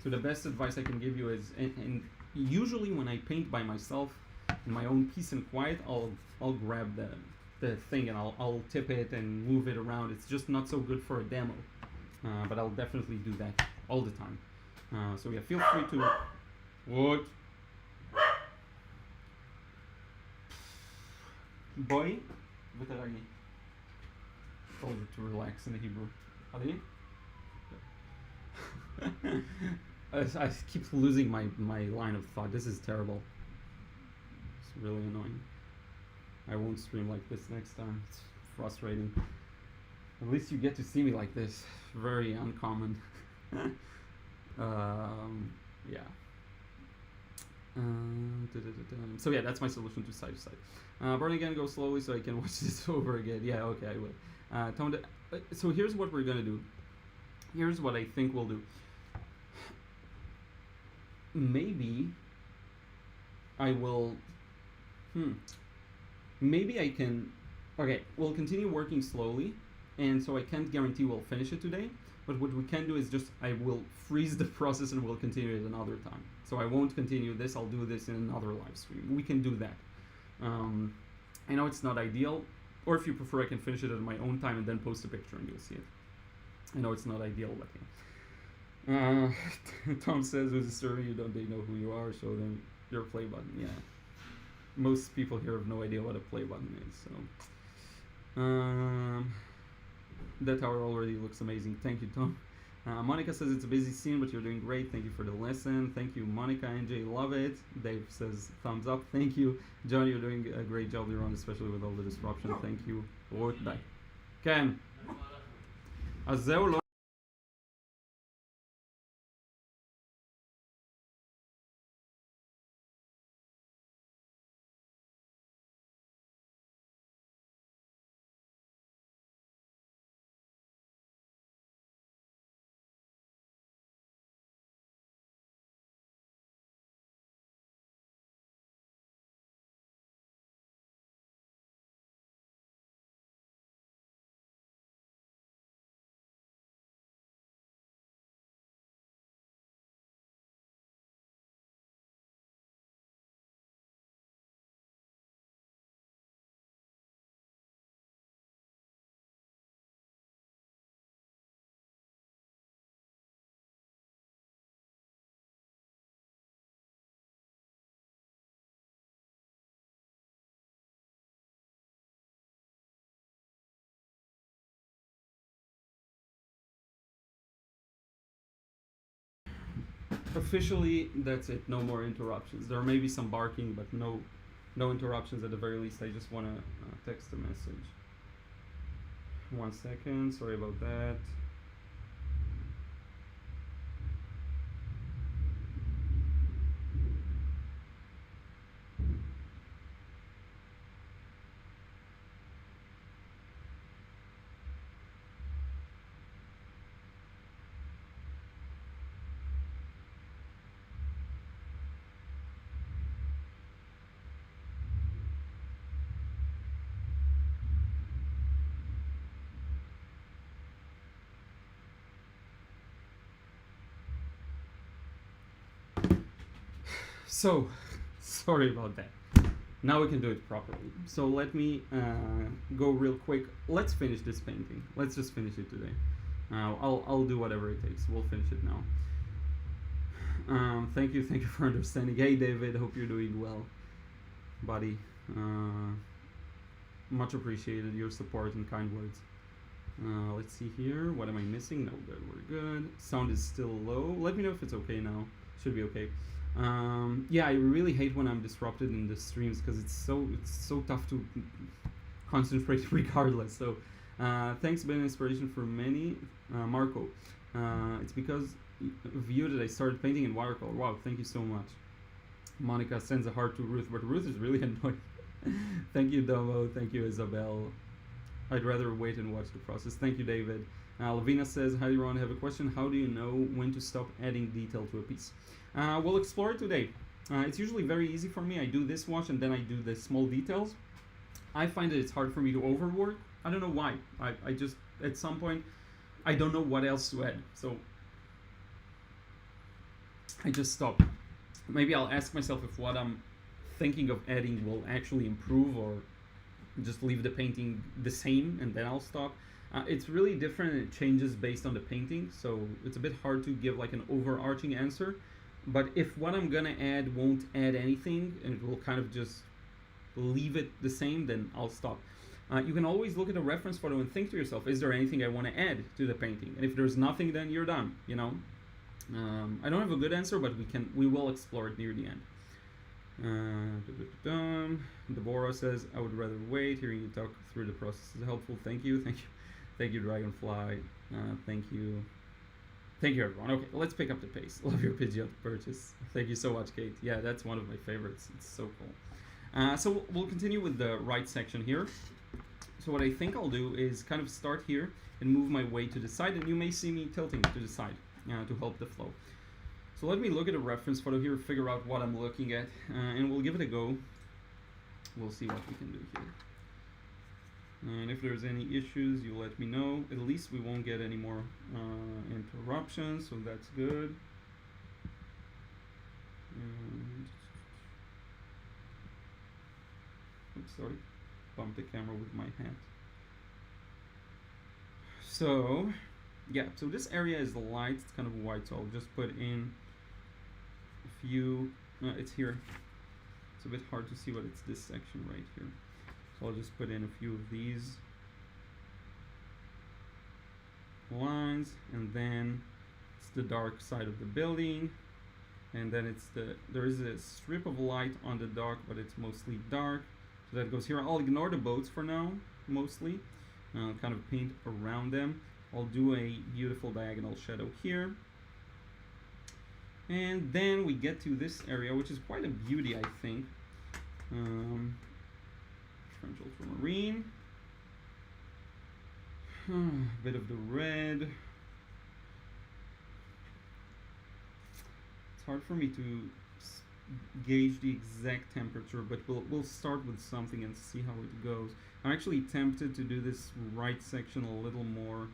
So the best advice I can give you is, and usually when I paint by myself in my own peace and quiet, I'll grab the thing and I'll tip it and move it around. It's just not so good for a demo, but I'll definitely do that all the time. So yeah, feel free to. What? Boy, Veterani. Told you to relax in the Hebrew. Ali? I keep losing my line of thought. This is terrible. It's really annoying. I won't stream like this next time. It's frustrating. At least you get to see me like this. Very uncommon. Yeah. So yeah, that's my solution to side to side. Burn again, go slowly so I can watch this over again. Yeah, okay, I will. So here's what we're gonna do. Here's what I think we'll do. Maybe I will. Maybe I can. Okay, we'll continue working slowly, and so I can't guarantee we'll finish it today. But what we can do is just I will freeze the process and we'll continue it another time. So I won't continue this. I'll do this in another live stream. We can do that. I know it's not ideal, or if you prefer, I can finish it at my own time and then post a picture and you'll see it. I know it's not ideal, but yeah. Tom says, "Who's disturbing you? Don't they know who you are? Show them your play button." Yeah. Most people here have no idea what a play button is. So. That tower already looks amazing. Thank you, Tom. Monica says it's a busy scene, but you're doing great. Thank you for the lesson. Thank you, Monica. NJ, love it. Dave says thumbs up. Thank you. John, you're doing a great job, Liron, especially with all the disruption. Thank you. Bye. Ken. אז זהו, לא Officially, that's it. No more interruptions. There may be some barking, but no interruptions at the very least. I just want to text a message. 1 second, sorry about that. So, sorry about that. Now we can do it properly. So let me go real quick. Let's finish this painting. Let's just finish it today. I'll do whatever it takes. We'll finish it now. Thank you for understanding. Hey David, hope you're doing well, buddy. Much appreciated your support and kind words. Let's see here. What am I missing? No, good. We're good. Sound is still low. Let me know if it's okay now. Should be okay. Yeah, I really hate when I'm disrupted in the streams because it's so tough to concentrate regardless. So thanks, been an inspiration for many. Marco, it's because of you that I started painting in watercolor. Wow, thank you so much. Monica sends a heart to Ruth, but Ruth is really annoying. Thank you, Domo. Thank you, Isabel. I'd rather wait and watch the process. Thank you, David. Lavina says, hi, Liron, I have a question. How do you know when to stop adding detail to a piece? We'll explore it today. It's usually very easy for me. I do this wash and then I do the small details. I find that it's hard for me to overwork. I don't know why. I just, at some point, I don't know what else to add. So I just stop. Maybe I'll ask myself if what I'm thinking of adding will actually improve, or just leave the painting the same and then I'll stop. It's really different and it changes based on the painting, so it's a bit hard to give like an overarching answer. But if what I'm gonna add won't add anything and it will kind of just leave it the same, then I'll stop. You can always look at a reference photo and think to yourself, is there anything I want to add to the painting? And if there's nothing, then you're done, you know? I don't have a good answer, but we will explore it near the end. Deborah says, I would rather wait. Hearing you talk through the process is helpful. Thank you. Thank you, Dragonfly. Thank you, everyone. Okay, let's pick up the pace. Love your Pidgeot purchase. Thank you so much, Kate. Yeah, that's one of my favorites. It's so cool. So we'll continue with the right section here. So what I think I'll do is kind of start here and move my way to the side, and you may see me tilting to the side to help the flow. So let me look at a reference photo here, figure out what I'm looking at, and we'll give it a go. We'll see what we can do here. And if there's any issues, you let me know. At least we won't get any more interruptions, so that's good. Oops, sorry. Bumped the camera with my hand. So, yeah, so this area is light, it's kind of white, so I'll just put in a few, it's here. It's a bit hard to see, but it's this section right here. So I'll just put in a few of these lines, and then it's the dark side of the building, and then it's there is a strip of light on the dock, but it's mostly dark. So that goes here. I'll ignore the boats for now, mostly. I'll kind of paint around them. I'll do a beautiful diagonal shadow here. And then we get to this area, which is quite a beauty, I think. French ultramarine. A bit of the red. It's hard for me to gauge the exact temperature, but we'll start with something and see how it goes. I'm actually tempted to do this right section a little more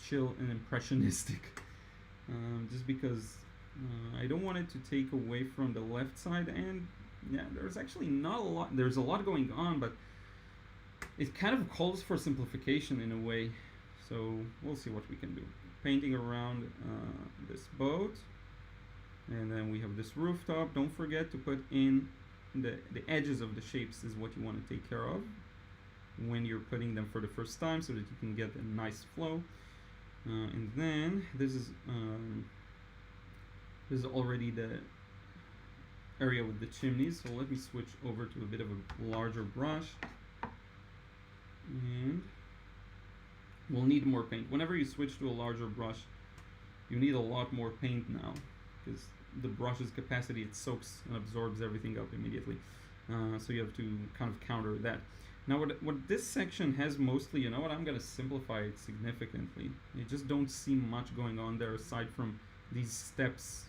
chill and impressionistic, just because I don't want it to take away from the left side. And yeah, there's actually not a lot, there's a lot going on, but it kind of calls for simplification in a way, so we'll see what we can do. Painting around this boat. And then we have this rooftop. Don't forget to put in the edges of the shapes is what you want to take care of when you're putting them for the first time, so that you can get a nice flow. And then this is already the area with the chimneys. So let me switch over to a bit of a larger brush. we'll need more paint. Whenever you switch to a larger brush, you need a lot more paint now, because the brush's capacity, it soaks and absorbs everything up immediately. So you have to kind of counter that. Now what this section has mostly, you know what, I'm going to simplify it significantly. You just don't see much going on there aside from these steps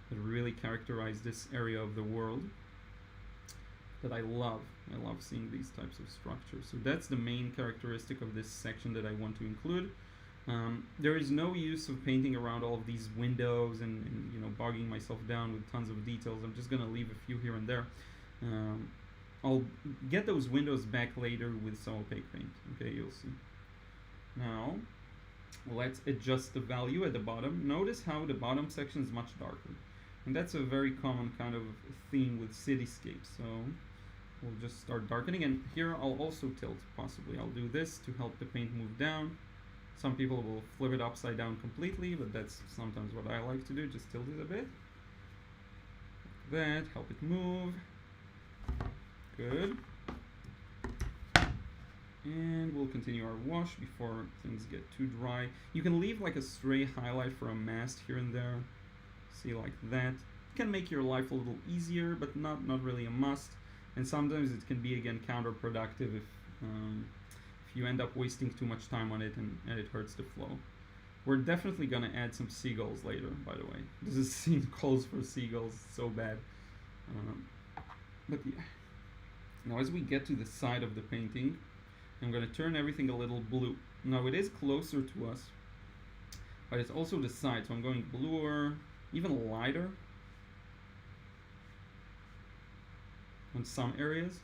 that really characterize this area of the world that I love. I love seeing these types of structures. So that's the main characteristic of this section that I want to include. There is no use of painting around all of these windows and you know, bogging myself down with tons of details. I'm just going to leave a few here and there. I'll get those windows back later with some opaque paint. Okay, you'll see. Now, let's adjust the value at the bottom. Notice how the bottom section is much darker. And that's a very common kind of theme with cityscapes. So we'll just start darkening. And here I'll also tilt, possibly. I'll do this to help the paint move down. Some people will flip it upside down completely, but that's sometimes what I like to do, just tilt it a bit. Like that, help it move. Good. And we'll continue our wash before things get too dry. You can leave like a stray highlight for a mast here and there. See, like that. It can make your life a little easier, but not really a must. And sometimes it can be, again, counterproductive if you end up wasting too much time on it and it hurts the flow. We're definitely going to add some seagulls later, by the way. This scene calls for seagulls so bad. But yeah. Now as we get to the side of the painting, I'm going to turn everything a little blue. Now it is closer to us, but it's also the side, so I'm going bluer, even lighter on some areas,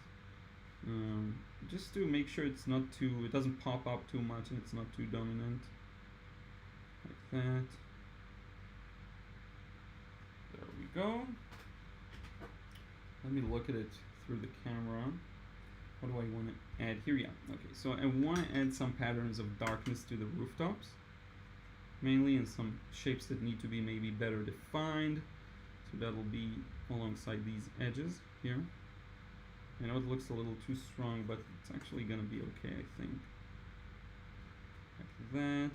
just to make sure it's not too, it doesn't pop up too much and it's not too dominant, like that. There we go. Let me look at it through the camera. What do I want to add here? Yeah, okay, so I want to add some patterns of darkness to the rooftops, mainly in some shapes that need to be maybe better defined. So that'll be alongside these edges here. I know it looks a little too strong, but it's actually going to be okay, I think. Like that.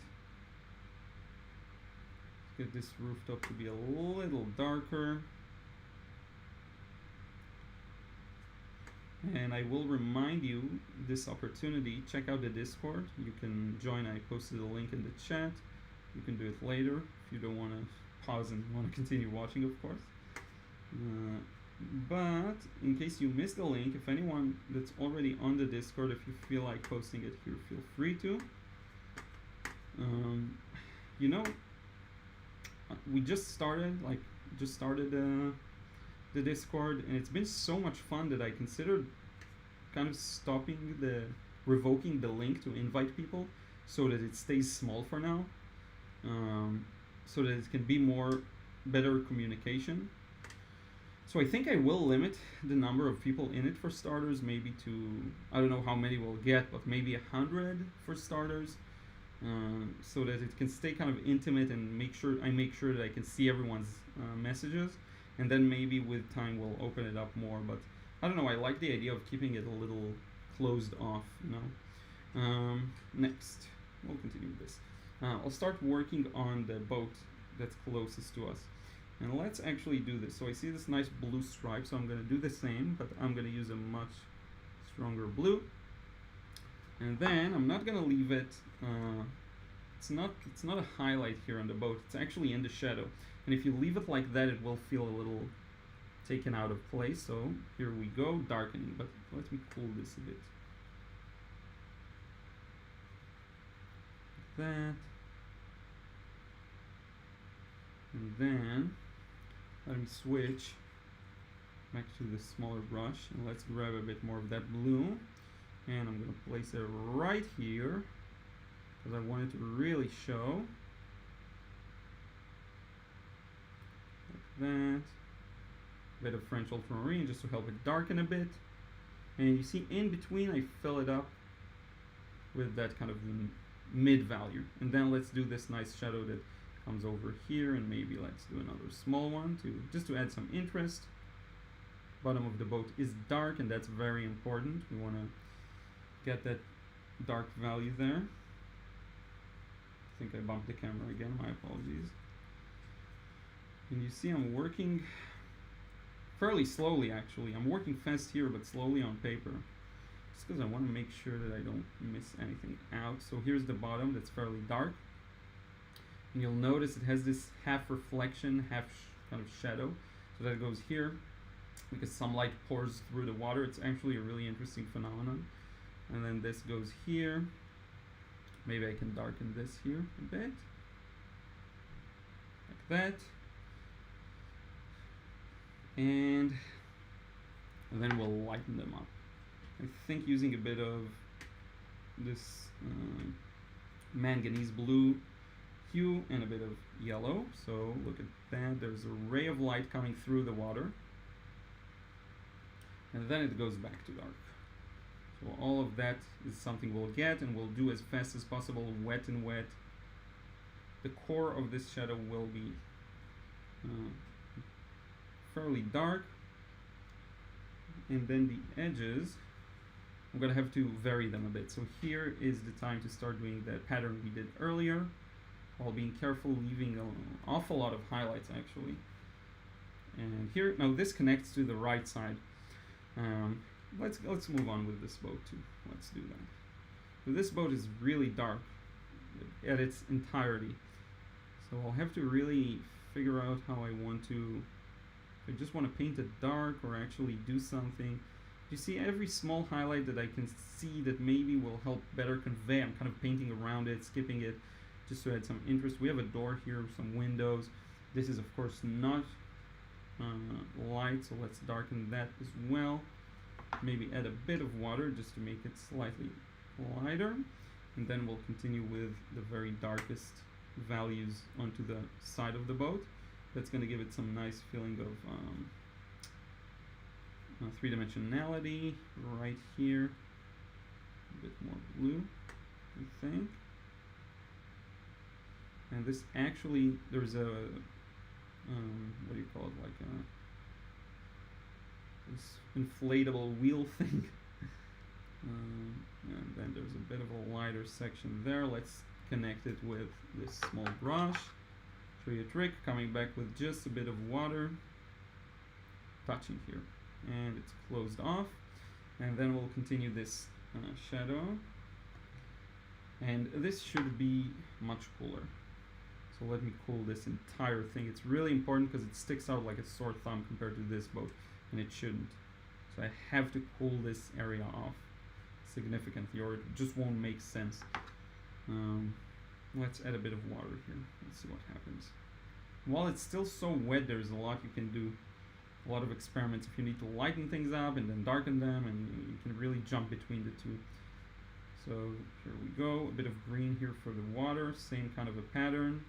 Let's get this rooftop to be a little darker. And I will remind you this opportunity, check out the Discord. You can join, I posted a link in the chat. You can do it later if you don't want to pause and want to continue watching, of course. But in case you missed the link, if anyone that's already on the Discord, if you feel like posting it here, feel free to. You know, we just started the Discord, and it's been so much fun that I considered kind of revoking the link to invite people so that it stays small for now, so that it can be better communication. So I think I will limit the number of people in it for starters, maybe to, I don't know how many we'll get, but maybe 100 for starters, so that it can stay kind of intimate and make sure that I can see everyone's messages. And then maybe with time we'll open it up more, but I don't know, I like the idea of keeping it a little closed off, you know. Next, we'll continue with this. I'll start working on the boat that's closest to us. And let's actually do this. So I see this nice blue stripe, so I'm going to do the same, but I'm going to use a much stronger blue. And then I'm not going to leave it, it's not a highlight here on the boat, it's actually in the shadow. And if you leave it like that, it will feel a little taken out of place. So here we go, darkening. But let me cool this a bit. Like that. And then let me switch back to the smaller brush. And let's grab a bit more of that blue. And I'm going to place it right here, because I want it to really show. That bit of French ultramarine just to help it darken a bit, and you see in between I fill it up with that kind of mid value, and then let's do this nice shadow that comes over here, and maybe let's do another small one just to add some interest. Bottom of the boat is dark, and that's very important. We want to get that dark value there. think I bumped the camera again, my apologies. And you see I'm working fairly slowly actually. I'm working fast here but slowly on paper. Just because I want to make sure that I don't miss anything out. So here's the bottom that's fairly dark. And you'll notice it has this half reflection, half kind of shadow. So that goes here because some light pours through the water. It's actually a really interesting phenomenon. And then this goes here. Maybe I can darken this here a bit. Like that. And then we'll lighten them up. I think using a bit of this manganese blue hue and a bit of yellow. So look at that, there's a ray of light coming through the water. And then it goes back to dark. So all of that is something we'll get and we'll do as fast as possible, wet and wet. The core of this shadow will be fairly dark. And then the edges, I'm going to have to vary them a bit. So here is the time to start doing that pattern we did earlier, while being careful, leaving an awful lot of highlights actually. And here, now this connects to the right side. Let's move on with this boat too. Let's do that. So this boat is really dark at its entirety. So I'll have to really figure out how I want to, if I just want to paint it dark or actually do something. You see every small highlight that I can see that maybe will help better convey. I'm kind of painting around it, skipping it, just to add some interest. We have a door here, some windows. This is of course not light, so let's darken that as well. Maybe add a bit of water just to make it slightly lighter. And then we'll continue with the very darkest values onto the side of the boat. That's going to give it some nice feeling of three-dimensionality right here. A bit more blue, I think. And this actually, there's a, what do you call it, like this inflatable wheel thing. And then there's a bit of a lighter section there. Let's connect it with this small brush. Show you a trick, coming back with just a bit of water, touching here. And it's closed off. And then we'll continue this shadow. And this should be much cooler. So let me cool this entire thing. It's really important because it sticks out like a sore thumb compared to this boat, and it shouldn't. So I have to cool this area off significantly or it just won't make sense. Let's add a bit of water here. Let's see what happens. While it's still so wet, there's a lot you can do. A lot of experiments if you need to lighten things up and then darken them, and you can really jump between the two. So here we go, a bit of green here for the water, same kind of a pattern.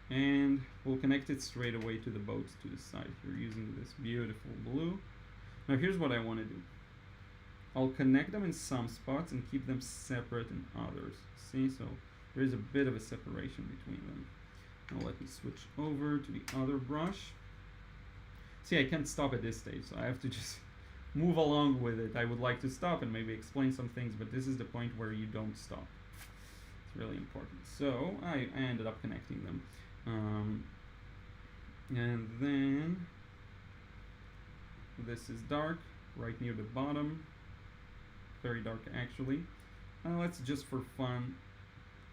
And we'll connect it straight away to the boat to the side here using this beautiful blue. Now here's what I want to do. I'll connect them in some spots and keep them separate in others. See, so there is a bit of a separation between them. Now let me switch over to the other brush. See, I can't stop at this stage, so I have to just move along with it. I would like to stop and maybe explain some things, but this is the point where you don't stop. It's really important. So I ended up connecting them. And then this is dark, right near the bottom. Very dark actually. Let's just for fun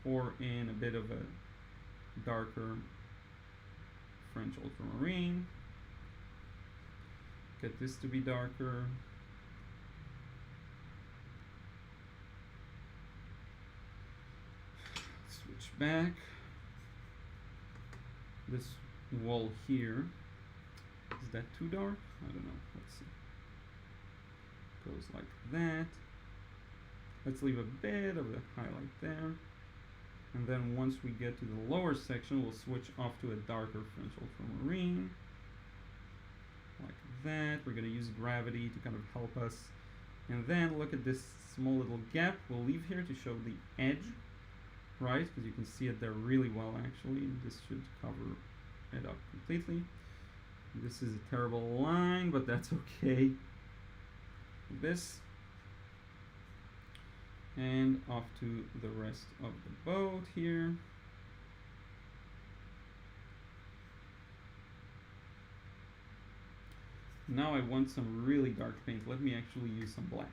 pour in a bit of a darker French ultramarine. Get this to be darker. Switch back. This wall here, is that too dark? I don't know, let's see. Goes like that. Let's leave a bit of a highlight there. And then once we get to the lower section, we'll switch off to a darker French ultramarine. Like that. We're going to use gravity to kind of help us. And then look at this small little gap we'll leave here to show the edge, right? Because you can see it there really well actually. This should cover it up completely. This is a terrible line, but that's okay. This. And off to the rest of the boat here. Now I want some really dark paint. Let me actually use some black,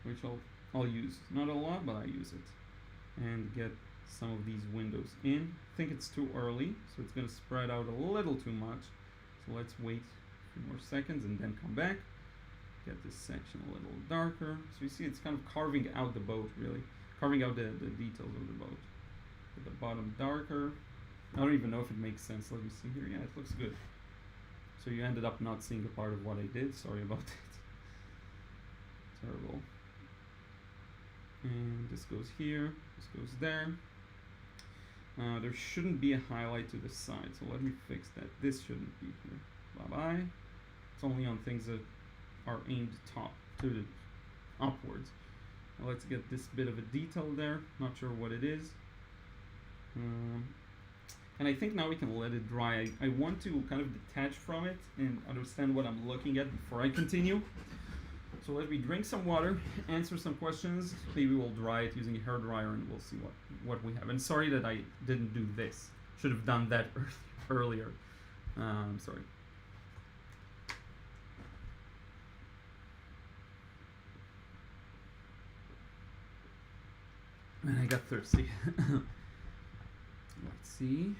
which I'll use. Not a lot, but I use it. And get some of these windows in. I think it's too early, so it's going to spread out a little too much. So let's wait a few more seconds and then come back. Get this section a little darker. So you see it's kind of carving out the boat, really. Carving out the details of the boat. Get the bottom darker. I don't even know if it makes sense. Let me see here. Yeah, it looks good. So you ended up not seeing a part of what I did. Sorry about it. Terrible. And this goes here. This goes there. There shouldn't be a highlight to the side. So let me fix that. This shouldn't be here. Bye-bye. It's only on things that are aimed top to the upwards. Now let's get this bit of a detail there. Not sure what it is. And I think now we can let it dry. I want to kind of detach from it and understand what I'm looking at before I continue. So let me drink some water, answer some questions. Maybe we'll dry it using a hairdryer and we'll see what we have. And sorry that I didn't do this. Should have done that earlier. Sorry. And I got thirsty. Let's see.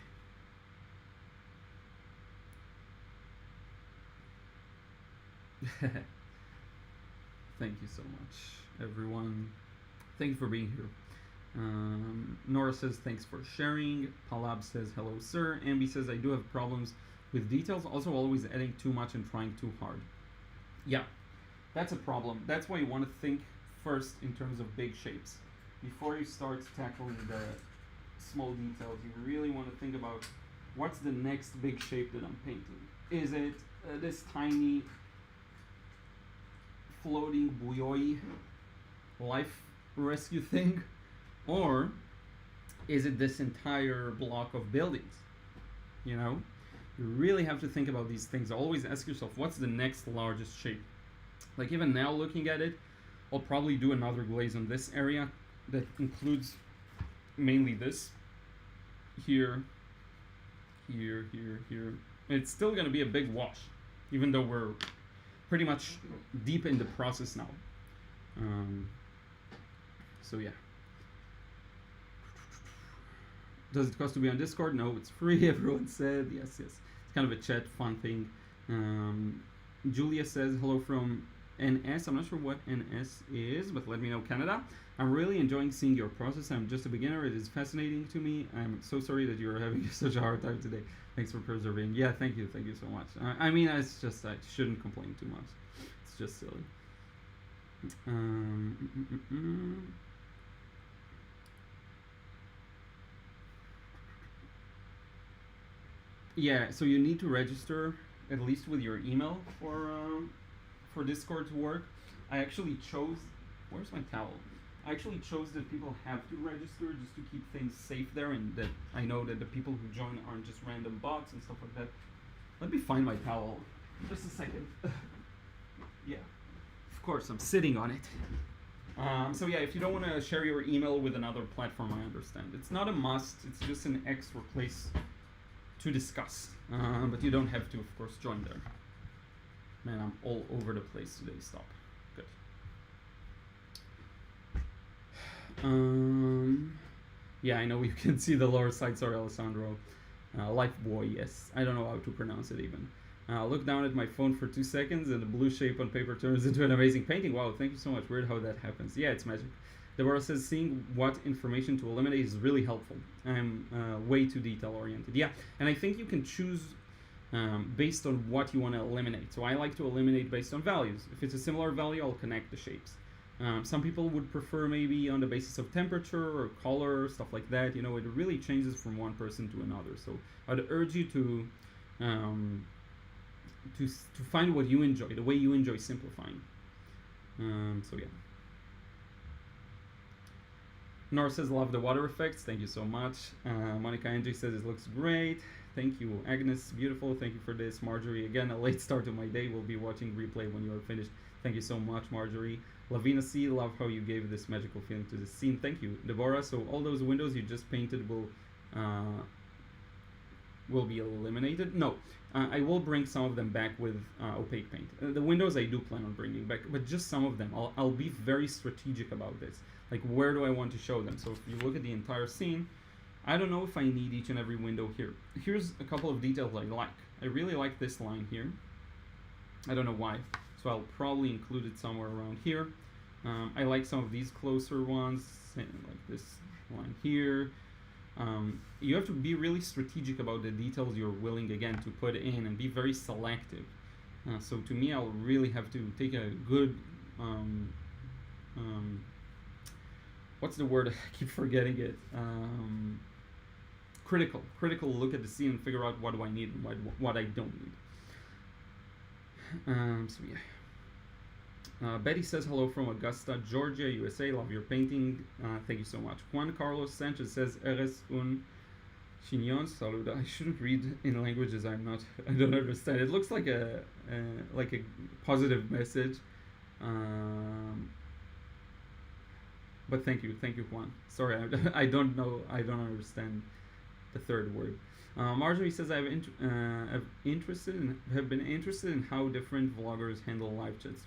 Thank you so much, everyone. Thank you for being here. Nora says, thanks for sharing. Palab says, hello, sir. Ambi says, I do have problems with details. Also, always adding too much and trying too hard. Yeah, that's a problem. That's why you want to think first in terms of big shapes. Before you start tackling the small details, you really want to think about what's the next big shape that I'm painting. Is it this tiny floating buoy life rescue thing, or is it this entire block of buildings? You know, you really have to think about these things. Always ask yourself, what's the next largest shape? Like even now looking at it, I'll probably do another glaze on this area that includes mainly this here, here, here, here. It's still going to be a big wash, even though we're pretty much deep in the process now. So yeah. Does it cost to be on Discord? No, it's free. Everyone said yes. It's kind of a chat fun thing. Julia says hello from NS. I'm not sure what NS is, but let me know, Canada. I'm really enjoying seeing your process. I'm just a beginner. It is fascinating to me. I'm so sorry that you're having such a hard time today. Thanks for persevering. Yeah, thank you so much. I mean, it's just I shouldn't complain too much. It's just silly. Yeah, so you need to register at least with your email for Discord to work. I actually chose. Where's my towel? I actually chose that people have to register just to keep things safe there, and that I know that the people who join aren't just random bots and stuff like that. Let me find my towel. Just a second. Yeah, of course, I'm sitting on it. So yeah, if you don't want to share your email with another platform, I understand. It's not a must. It's just an extra place to discuss. But you don't have to, of course, join there. Man, I'm all over the place today. Stop. Good. Yeah, I know you can see the lower side. Sorry, Alessandro. Life boy, yes. I don't know how to pronounce it even. Look down at my phone for 2 seconds and the blue shape on paper turns into an amazing painting. Wow, thank you so much. Weird how that happens. Yeah, it's magic. Deborah says, seeing what information to eliminate is really helpful. I'm way too detail oriented. Yeah, and I think you can choose based on what you want to eliminate. So I like to eliminate based on values. If it's a similar value, I'll connect the shapes. Some people would prefer maybe on the basis of temperature or color, stuff like that. You know, it really changes from one person to another. So I'd urge you to find what you enjoy, the way you enjoy simplifying. So yeah. Nora says, love the water effects. Thank you so much. Monica Angie says, it looks great. Thank you. Agnes, beautiful. Thank you for this. Marjorie, again, a late start to my day. We'll be watching replay when you are finished. Thank you so much, Marjorie. Lavina C, love how you gave this magical feeling to the scene. Thank you, Deborah. So all those windows you just painted will be eliminated. No, I will bring some of them back with opaque paint. The windows I do plan on bringing back, but just some of them. I'll be very strategic about this. Like, where do I want to show them? So if you look at the entire scene, I don't know if I need each and every window here. Here's a couple of details I like. I really like this line here. I don't know why, so I'll probably include it somewhere around here. I like some of these closer ones, like this line here. You have to be really strategic about the details you're willing, again, to put in and be very selective. So to me, I'll really have to take a good, what's the word? I keep forgetting it. Critical look at the scene and figure out what do I need and what I don't need. So yeah. Betty says hello from Augusta, Georgia, USA. Love your painting. Thank you so much. Juan Carlos Sanchez says eres un chignon. Saluda. I shouldn't read in languages I don't understand. It looks like a positive message. But thank you, Juan. Sorry, I don't know. I don't understand the third word. Marjorie says have been interested in how different vloggers handle live chats.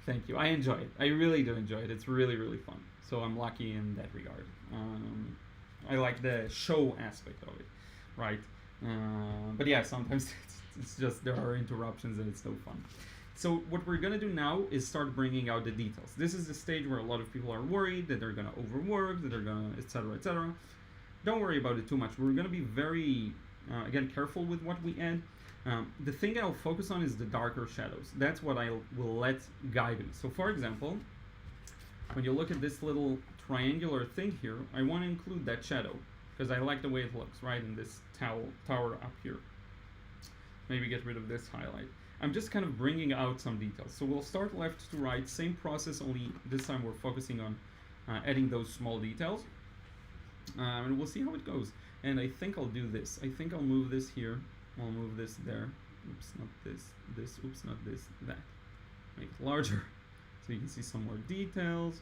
Thank you. I enjoy it. I really do enjoy it. It's really, really fun. So I'm lucky in that regard. I like the show aspect of it, right? But yeah, sometimes it's just there are interruptions and it's no fun. So what we're gonna do now is start bringing out the details. This is the stage where a lot of people are worried that they're gonna overwork, that they're gonna, etc., etc. Don't worry about it too much. We're gonna be very, again, careful with what we add. The thing I'll focus on is the darker shadows. That's what I will let guide me. So for example, when you look at this little triangular thing here, I want to include that shadow because I like the way it looks, right, in this tower up here. Maybe get rid of this highlight. I'm just kind of bringing out some details. So we'll start left to right, same process, only this time we're focusing on adding those small details. And we'll see how it goes. And I think I'll do this. I think I'll move this here. I'll move this there. Oops, not this. Oops, not this. That. Make it larger so you can see some more details.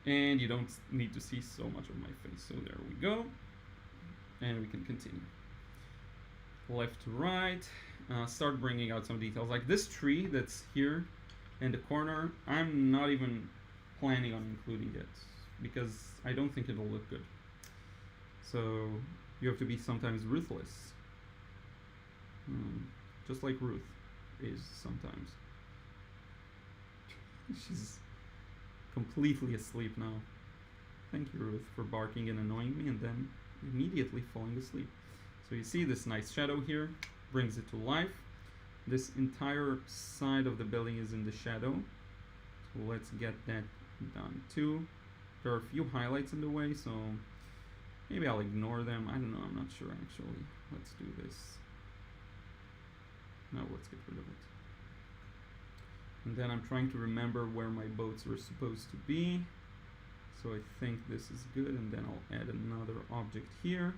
And you don't need to see so much of my face. So there we go. And we can continue. Left to right. Start bringing out some details. Like this tree that's here in the corner, I'm not even planning on including it because I don't think it'll look good. So you have to be sometimes ruthless. Just like Ruth is sometimes. She's completely asleep now. Thank you, Ruth, for barking and annoying me and then immediately falling asleep. So you see this nice shadow here, brings it to life. This entire side of the building is in the shadow. So let's get that done too. There are a few highlights in the way, so maybe I'll ignore them. I don't know, I'm not sure actually. Let's do this. No, let's get rid of it. And then I'm trying to remember where my boats were supposed to be. So I think this is good, and then I'll add another object here.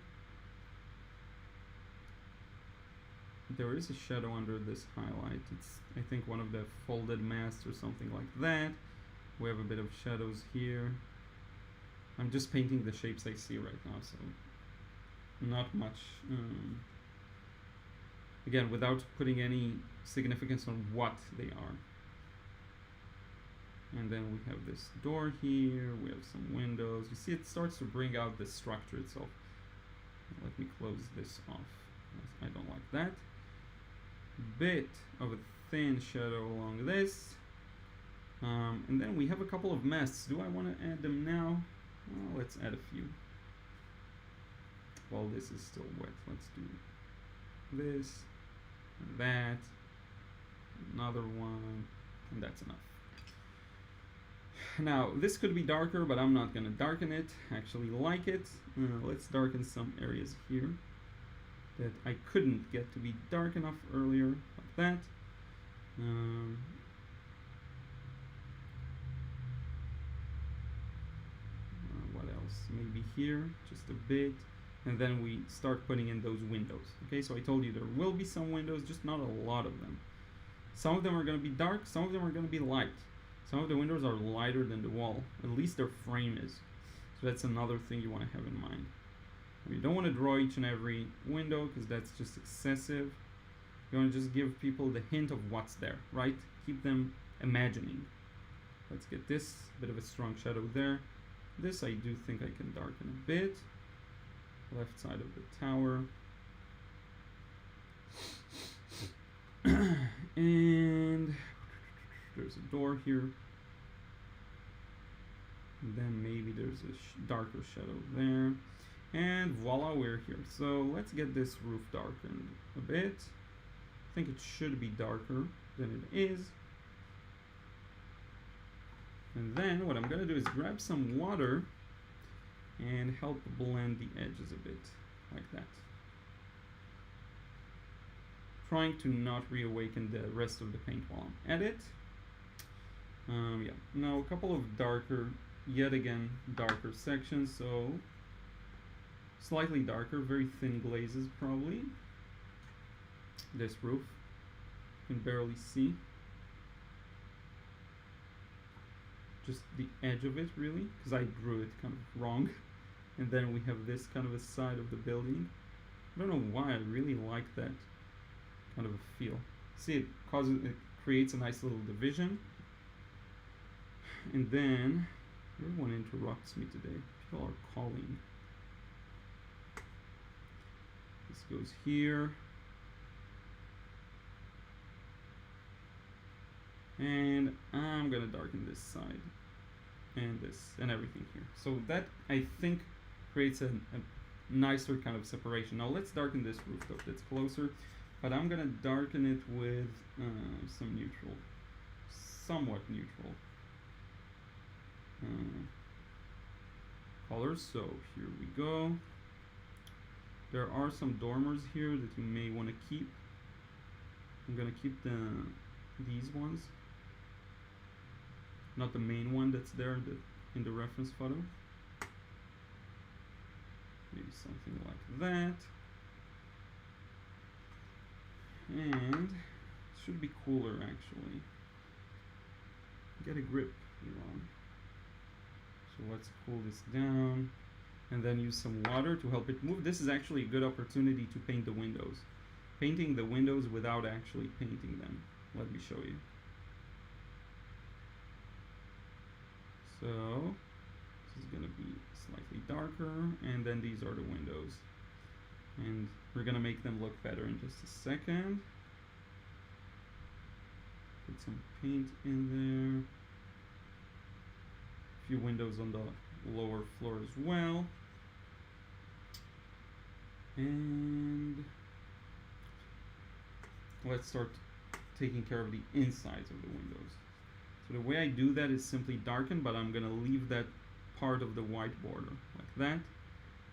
There is a shadow under this highlight. It's, I think, one of the folded masts or something like that. We have a bit of shadows here. I'm just painting the shapes I see right now, so not much. Again, without putting any significance on what they are. And then we have this door here, we have some windows. You see it starts to bring out the structure itself. Let me close this off. I don't like that. Bit of a thin shadow along this. And then we have a couple of masts. Do I want to add them now? Well, let's add a few. While this is still wet, let's do this, and that, another one, and that's enough. Now, this could be darker, but I'm not going to darken it. I actually like it. Let's darken some areas here that I couldn't get to be dark enough earlier, like that. What else? Maybe here, just a bit. And then we start putting in those windows. Okay, so I told you there will be some windows, just not a lot of them. Some of them are going to be dark, some of them are going to be light. Some of the windows are lighter than the wall, at least their frame is. So that's another thing you want to have in mind. You don't want to draw each and every window because that's just excessive. You want to just give people the hint of what's there, right? Keep them imagining. Let's get this bit of a strong shadow there. This I do think I can darken a bit. Left side of the tower. And there's a door here. And then maybe there's a darker shadow there. And voila, we're here. So let's get this roof darkened a bit. I think it should be darker than it is. And then what I'm going to do is grab some water and help blend the edges a bit, like that. Trying to not reawaken the rest of the paint while I'm at it. Yeah, now a couple of darker, yet again, darker sections, so slightly darker, very thin glazes probably. This roof, you can barely see. Just the edge of it really, because I drew it kind of wrong. And then we have this kind of a side of the building. I don't know why, I really like that kind of a feel. See, it creates a nice little division. And then, everyone interrupts me today. People are calling. This goes here. And I'm gonna darken this side. And this, and everything here. So that, I think, creates a nicer kind of separation. Now let's darken this rooftop that's closer. But I'm gonna darken it with some neutral. Somewhat neutral. Colors, so here we go. There are some dormers here that you may want to keep. I'm gonna keep these ones, not the main one that's there in the reference photo. Maybe something like that. And it should be cooler actually. Get a grip, Liron. So let's cool this down and then use some water to help it move. This is actually a good opportunity to paint the windows. Painting the windows without actually painting them. Let me show you. So this is gonna be slightly darker, and then these are the windows. And we're gonna make them look better in just a second. Put some paint in there. A few windows on the lower floor as well. And let's start taking care of the insides of the windows. So the way I do that is simply darken, but I'm gonna leave that part of the white border like that.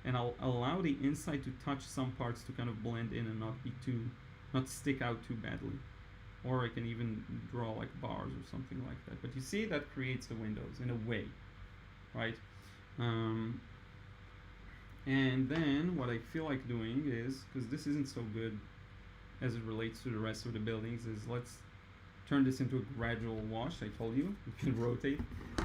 And I'll allow the inside to touch some parts to kind of blend in and not stick out too badly. Or I can even draw like bars or something like that. But you see, that creates the windows in a way, right? And then what I feel like doing is, because this isn't so good as it relates to the rest of the buildings, is let's turn this into a gradual wash. I told you, you can rotate.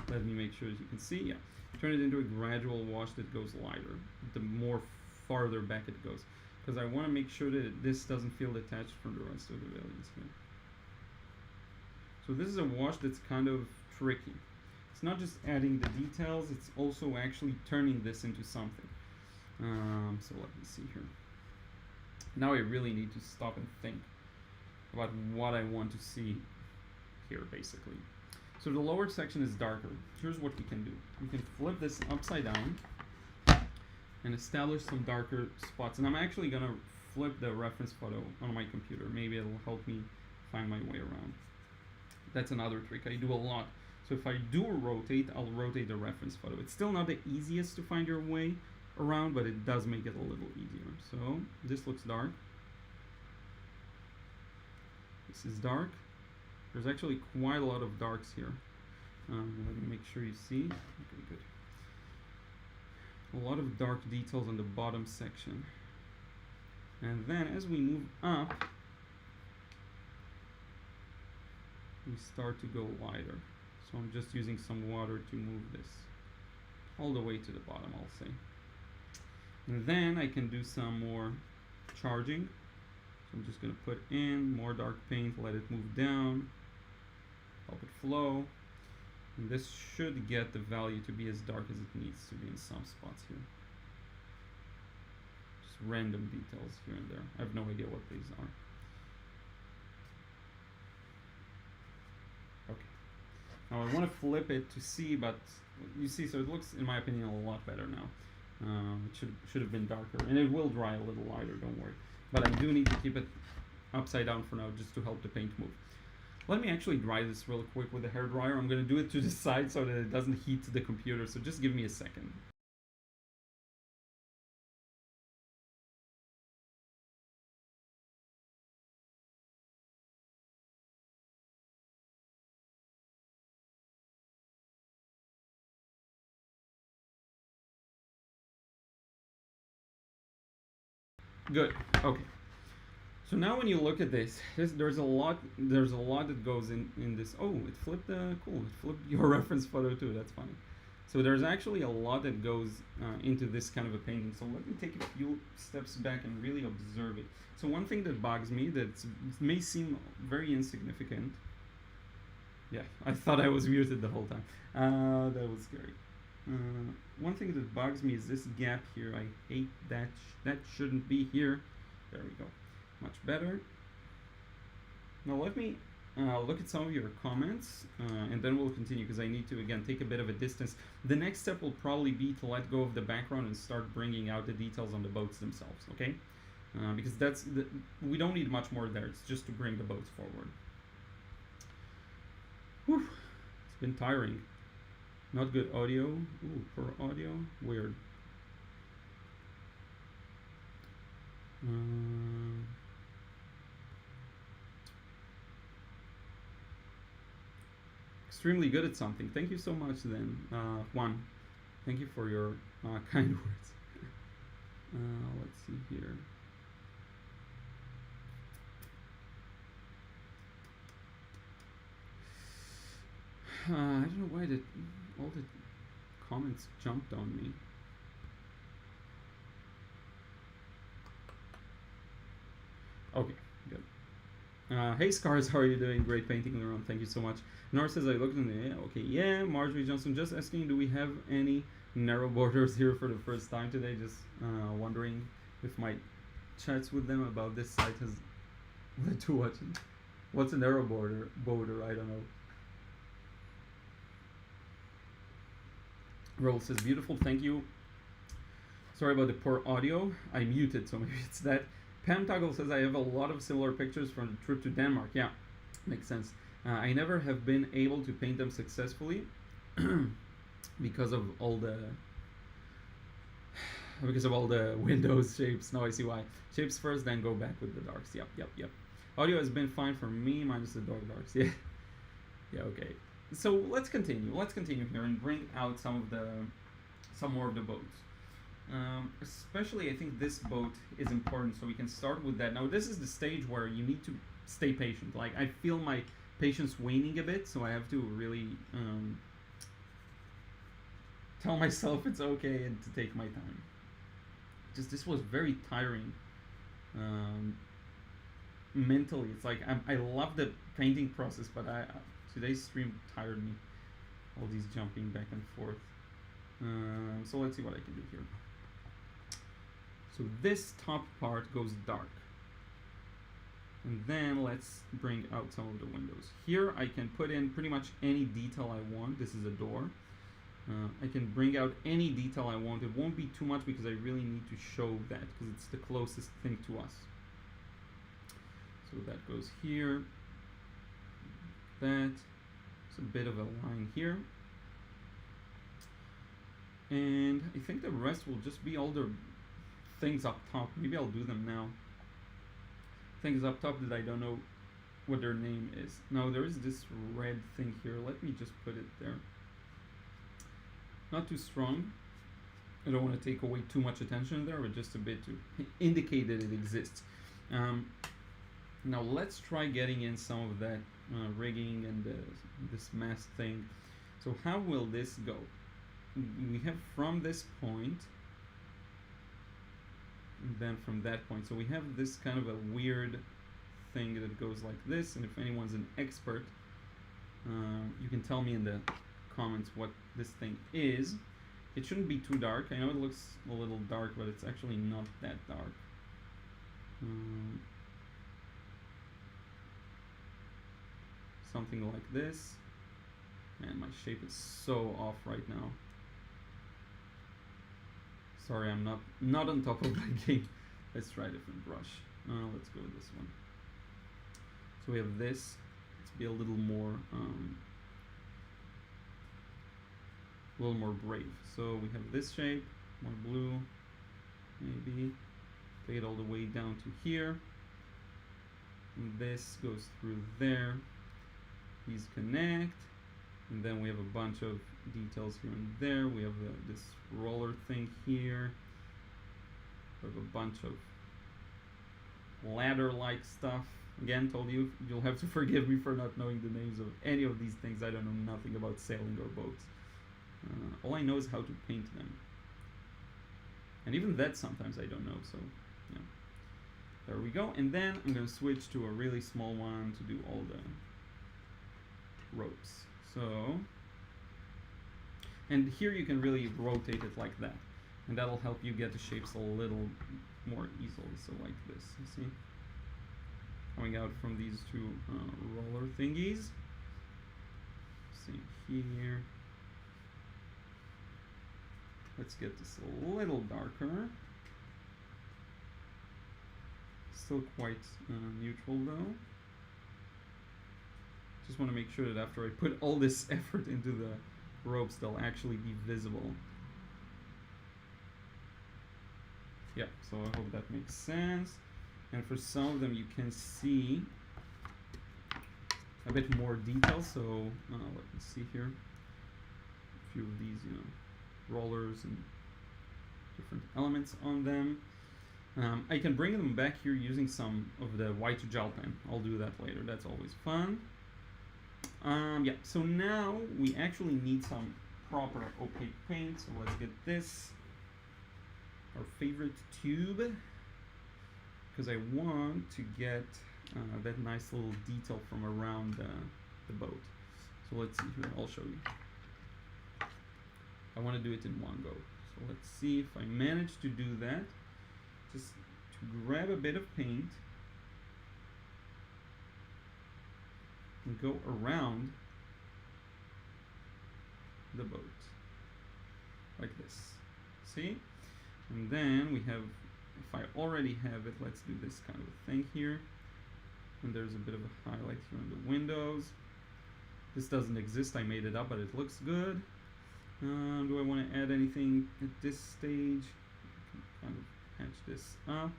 Let me make sure that you can see, yeah. Turn it into a gradual wash that goes lighter, the more farther back it goes. Because I want to make sure that this doesn't feel detached from the rest of the buildings here. So this is a wash that's kind of tricky. It's not just adding the details, it's also actually turning this into something. So let me see here. Now I really need to stop and think about what I want to see here, basically. So the lower section is darker. Here's what we can do. We can flip this upside down and establish some darker spots. And I'm actually gonna flip the reference photo on my computer. Maybe it'll help me find my way around. That's another trick I do a lot. So if I do rotate, I'll rotate the reference photo. It's still not the easiest to find your way around, but it does make it a little easier. So this looks dark. This is dark. There's actually quite a lot of darks here. Let me make sure you see. Okay, good. A lot of dark details on the bottom section. And then as we move up, we start to go lighter. So I'm just using some water to move this all the way to the bottom, I'll say. And then I can do some more charging. So I'm just going to put in more dark paint, let it move down, help it flow. And this should get the value to be as dark as it needs to be in some spots here. Just random details here and there. I have no idea what these are. Okay. Now I want to flip it to see, but you see, so it looks, in my opinion, a lot better now. It should have been darker, and it will dry a little lighter, don't worry. But I do need to keep it upside down for now, just to help the paint move. Let me actually dry this real quick with a hairdryer. I'm going to do it to the side so that it doesn't heat the computer, so just give me a second. Good. Okay. So now when you look at this, there's a lot that goes in this. Oh, it flipped cool. It flipped your reference photo too. That's funny. So there's actually a lot that goes into this kind of a painting. So let me take a few steps back and really observe it. So one thing that bugs me, that may seem very insignificant. Yeah, I thought I was muted the whole time. That was scary. One thing that bugs me is this gap here. I hate that. That shouldn't be here. There we go. Much better. Now let me look at some of your comments, and then we'll continue, because I need to again take a bit of a distance. The next step will probably be to let go of the background and start bringing out the details on the boats themselves. Okay, because we don't need much more there. It's just to bring the boats forward. Whew. It's been tiring. Not good audio. Ooh, poor audio. Weird. Extremely good at something. Thank you so much, then, Juan. Thank you for your kind words. Let's see here. I don't know why all the comments jumped on me. Okay, good. Hey Scars, how are you doing? Great painting, Liron. Thank you so much. Nora says, I looked in the, okay, yeah. Marjorie Johnson just asking, do we have any narrow borders here for the first time today? Just wondering if my chats with them about this site has led to watching. What's a narrow border? I don't know. Roll says, beautiful, thank you. Sorry about the poor audio. I muted, so maybe it's that. Pam Toggle says, I have a lot of similar pictures from the trip to Denmark. Yeah, makes sense. I never have been able to paint them successfully because of all the windows shapes. Now I see why. Shapes first, then go back with the darks. Yep. Audio has been fine for me, minus the darks. Yeah. Yeah, okay. So let's continue. Let's continue here and bring out some more of the boats. Especially, I think this boat is important, so we can start with that. Now, this is the stage where you need to stay patient. Like, I feel my patience waning a bit, so I have to really tell myself it's okay and to take my time. Just this was very tiring. Mentally, it's like I love the painting process, but today's stream tired me. All these jumping back and forth. So let's see what I can do here. So this top part goes dark. And then let's bring out some of the windows. Here I can put in pretty much any detail I want. This is a door. I can bring out any detail I want. It won't be too much because I really need to show that because it's the closest thing to us. So that goes here. That. It's a bit of a line here. And I think the rest will just be all the things up top. Maybe I'll do them now. Things up top that I don't know what their name is. Now there is this red thing here. Let me just put it there. Not too strong. I don't want to take away too much attention there, but just a bit to indicate that it exists. Now let's try getting in some of that rigging and this mast thing. So how will this go? We have from this point, and then from that point. So we have this kind of a weird thing that goes like this, and if anyone's an expert, you can tell me in the comments what this thing is. It shouldn't be too dark. I know it looks a little dark, but it's actually not that dark. Something like this. Man, my shape is so off right now. Sorry, I'm not on top of that game. Let's try a different brush. Let's go with this one. So we have this. Let's be a little more brave. So we have this shape, more blue, maybe. Take it all the way down to here. And this goes through there. These connect. And then we have a bunch of details here and there. We have this roller thing here. We have a bunch of ladder-like stuff. Again, told you, you'll have to forgive me for not knowing the names of any of these things. I don't know nothing about sailing or boats. All I know is how to paint them. And even that sometimes I don't know, so yeah. There we go. And then I'm going to switch to a really small one to do all the ropes. So, and here you can really rotate it like that. And that'll help you get the shapes a little more easily. So like this, you see? Coming out from these two roller thingies. Same here. Let's get this a little darker. Still quite neutral though. Just want to make sure that after I put all this effort into the ropes, they'll actually be visible. Yeah, so I hope that makes sense. And for some of them, you can see a bit more detail. So let me see here. A few of these, rollers and different elements on them. I can bring them back here using some of the white gel pen. I'll do that later. That's always fun. Yeah, so now we actually need some proper opaque paint. So let's get this, our favorite tube, because I want to get that nice little detail from around the boat. So let's see here, I'll show you. I want to do it in one go. So let's see if I manage to do that. Just to grab a bit of paint and go around the boat like this. See? And then we have, if I already have it, let's do this kind of a thing here. And there's a bit of a highlight here on the windows. This doesn't exist, I made it up, but it looks good. Do I want to add anything at this stage? I can kind of patch this up.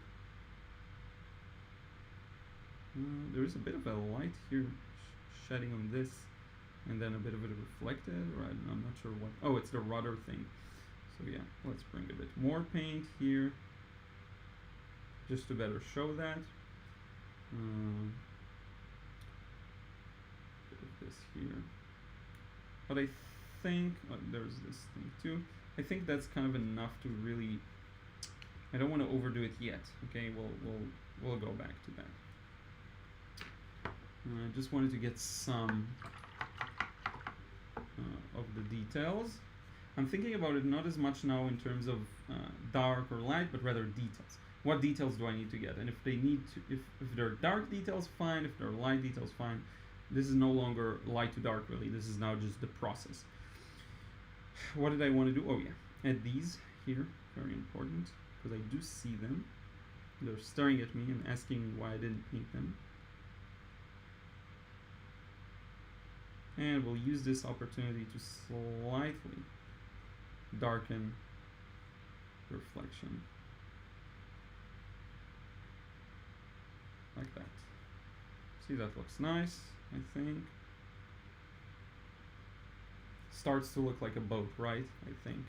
There is a bit of a light here shedding on this, and then a bit of it reflected, or I'm not sure what. Oh, it's the rudder thing. So yeah, let's bring a bit more paint here, just to better show that. Bit of this here. But I think there's this thing too. I think that's kind of enough to really. I don't want to overdo it yet. Okay, we'll go back to that. I just wanted to get some of the details. I'm thinking about it not as much now in terms of dark or light, but rather details. What details do I need to get? And if they need to, if they're dark details, fine. If they're light details, fine. This is no longer light to dark, really. This is now just the process. What did I want to do? Oh yeah, add these here. Very important, because I do see them. They're staring at me and asking why I didn't paint them. And we'll use this opportunity to slightly darken the reflection. Like that. See, that looks nice, I think. Starts to look like a boat, right? I think.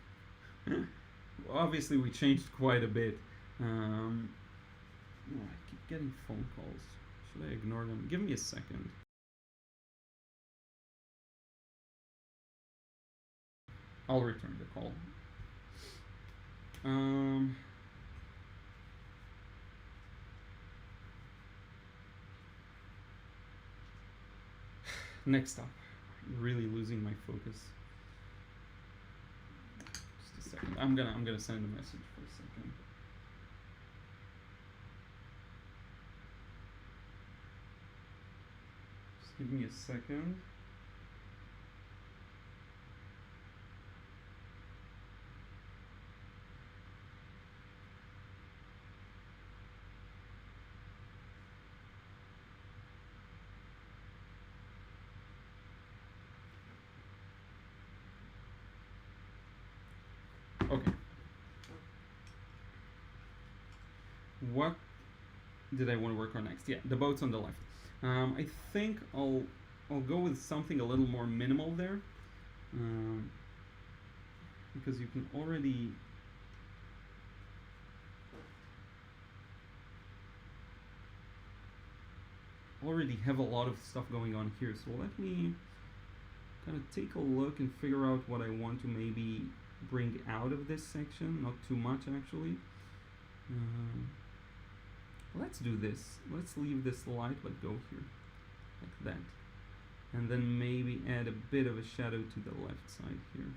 Obviously, we changed quite a bit. Oh, I keep getting phone calls. Should I ignore them? Give me a second. I'll return the call. Next up, really losing my focus. Just a second. I'm gonna send a message for a second. Just give me a second. Okay. What did I want to work on next? Yeah, the boats on the left. I think I'll go with something a little more minimal there, because you can already have a lot of stuff going on here. So let me kind of take a look and figure out what I want to maybe bring out of this section. Not too much actually. Let's do this. Let's leave this light but go here like that, and then maybe add a bit of a shadow to the left side here.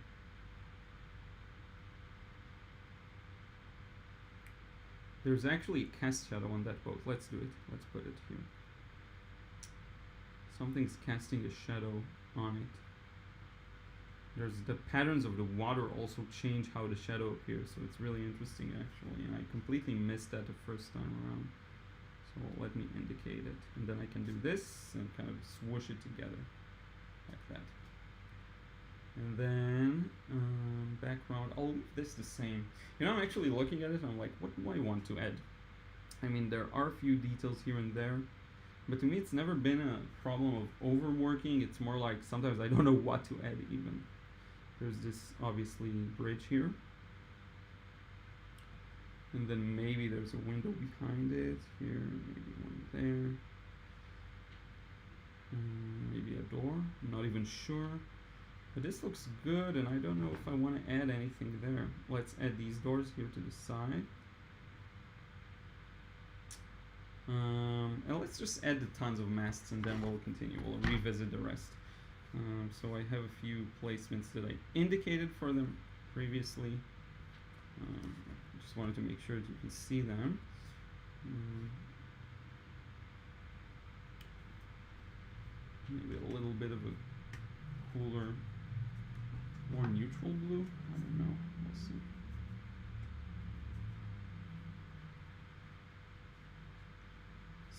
There's actually a cast shadow on that boat. Let's do it. Let's put it here. Something's casting a shadow on it. There's the patterns of the water also change how the shadow appears, so it's really interesting actually, and I completely missed that the first time around. So let me indicate it, and then I can do this and kind of swoosh it together like that. And then background, I'll leave this the same. You know, I'm actually looking at it and I'm like, what do I want to add? I mean, there are a few details here and there, but to me it's never been a problem of overworking. It's more like sometimes I don't know what to add even. There's this obviously bridge here, and then maybe there's a window behind it here, maybe one there, maybe a door, I'm not even sure, but this looks good and I don't know if I want to add anything there. Let's add these doors here to the side, and let's just add the tons of masts and then we'll continue, we'll revisit the rest. So I have a few placements that I indicated for them previously. Just wanted to make sure that you can see them. Maybe a little bit of a cooler, more neutral blue. I don't know. We'll see.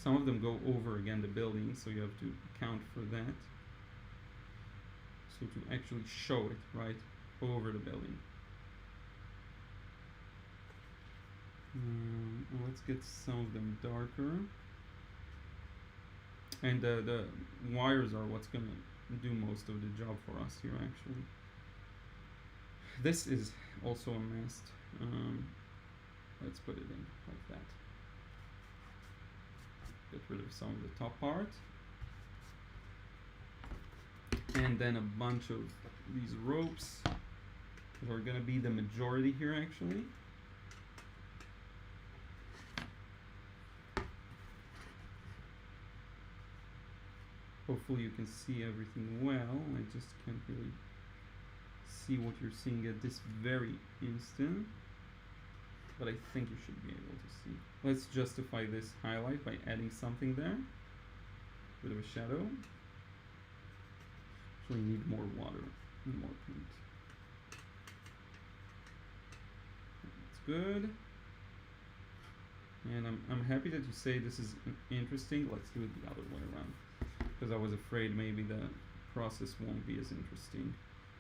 Some of them go over again the building, so you have to account for that. So to actually show it right over the building. Let's get some of them darker. And the wires are what's gonna do most of the job for us here actually. This is also a mast. Let's put it in like that. Get rid of some of the top part. And then a bunch of these ropes that are gonna be the majority here actually. Hopefully you can see everything well. I just can't really see what you're seeing at this very instant, but I think you should be able to see. Let's justify this highlight by adding something there. Bit of a shadow. Actually need more water and more paint. That's good. And I'm happy that you say this is interesting. Let's do it the other way around, because I was afraid maybe the process won't be as interesting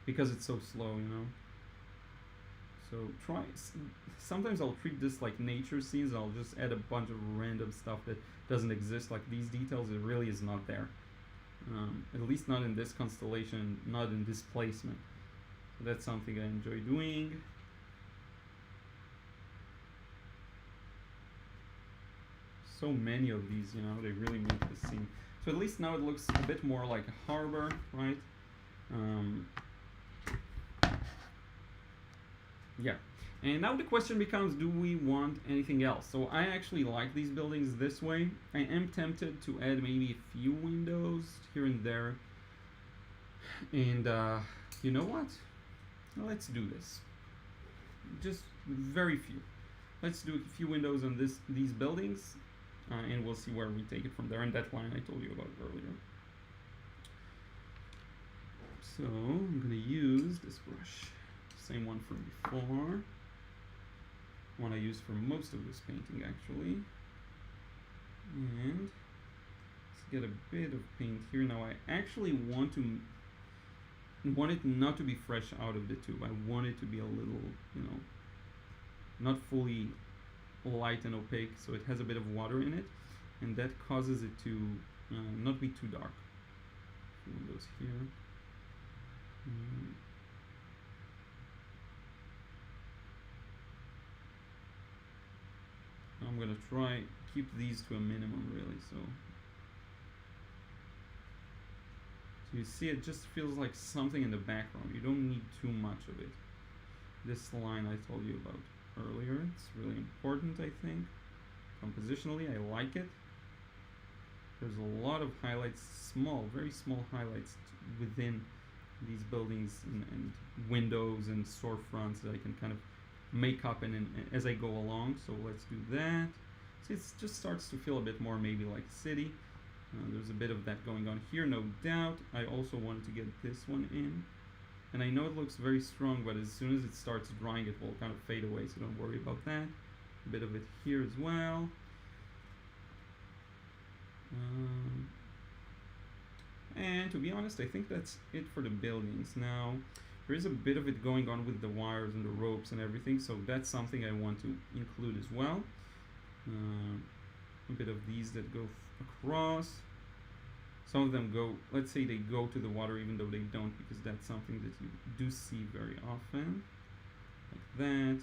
because it's so slow, you know. So sometimes I'll treat this like nature scenes. I'll just add a bunch of random stuff that doesn't exist, like these details. It really is not there, at least not in this constellation, not in this placement. So that's something I enjoy doing. So many of these, you know, they really make the scene. So at least now it looks a bit more like a harbor, right? Yeah. And now the question becomes, do we want anything else? So I actually like these buildings this way. I am tempted to add maybe a few windows here and there. And you know what? Let's do this. Just very few. Let's do a few windows on these buildings, and we'll see where we take it from there. And that line I told you about earlier. So I'm gonna use this brush, same one from before. One I used for most of this painting actually. And let's get a bit of paint here. Now I actually want it not to be fresh out of the tube. I want it to be a little, not fully light and opaque, so it has a bit of water in it, and that causes it to not be too dark. Windows here. I'm gonna try keep these to a minimum really, so you see it just feels like something in the background. You don't need too much of it. This line I told you about earlier, it's really important, I think. Compositionally, I like it. There's a lot of highlights, very small highlights within these buildings and windows and storefronts that I can kind of make up and as I go along. So let's do that. See, it just starts to feel a bit more maybe like a city. There's a bit of that going on here, no doubt. I also wanted to get this one in. And I know it looks very strong, but as soon as it starts drying, it will kind of fade away, so don't worry about that. A bit of it here as well. And to be honest, I think that's it for the buildings. Now, there is a bit of it going on with the wires and the ropes and everything, so that's something I want to include as well. A bit of these that go across. Some of them go, let's say they go to the water even though they don't, because that's something that you do see very often. Like that.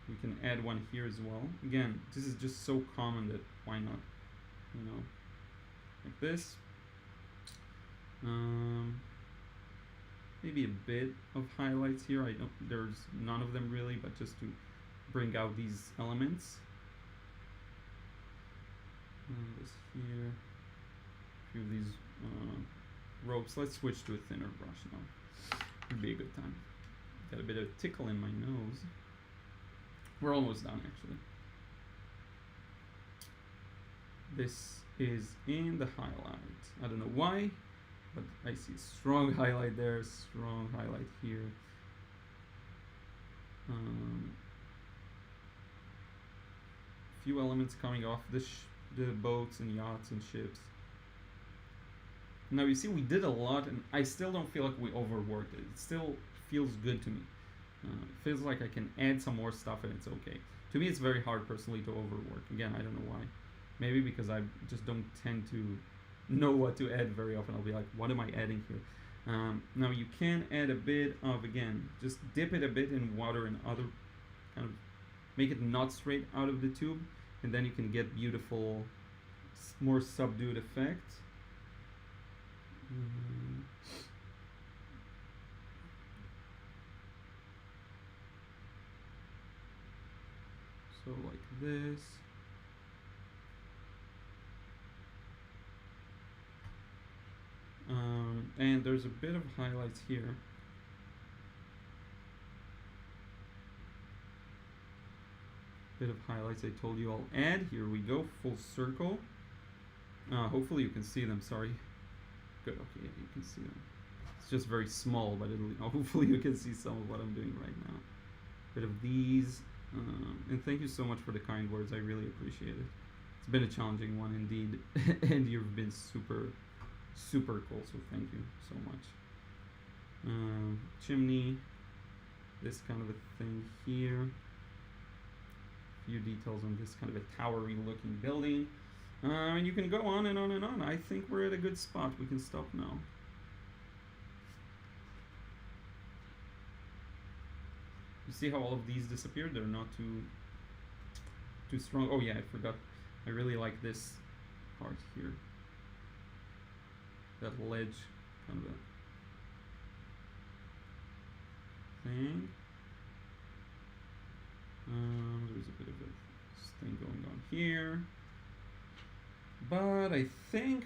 We can add one here as well. Again, this is just so common that why not? Like this. Maybe a bit of highlights here. There's none of them really, but just to bring out these elements. This here. A few of these ropes. Let's switch to a thinner brush now. Would be a good time. Got a bit of tickle in my nose. We're almost done actually. This is in the highlight. I don't know why, but I see a strong highlight there, strong highlight here. Few elements coming off the boats and yachts and ships. Now you see we did a lot, and I still don't feel like we overworked it. It still feels good to me. It feels like I can add some more stuff and it's okay. To me it's very hard personally to overwork. Again, I don't know why. Maybe because I just don't tend to know what to add very often. I'll be like, what am I adding here? Now you can add a bit of, again, just dip it a bit in water and other kind of make it not straight out of the tube, and then you can get beautiful, more subdued effects. So like this. And there's a bit of highlights here. Bit of highlights I told you I'll add. Here we go, full circle. Hopefully you can see them, sorry. Good, okay, yeah, you can see them. It's just very small, but hopefully you can see some of what I'm doing right now. Bit of these. And thank you so much for the kind words, I really appreciate it. It's been a challenging one indeed, and you've been super cool, so thank you so much. Chimney, this kind of a thing here. Few details on this kind of a towery looking building. And you can go on and on and on. I think we're at a good spot. We can stop now. You see how all of these disappeared? They're not too strong. Oh yeah, I forgot. I really like this part here. That ledge kind of a thing. There's a bit of a thing going on here. But I think,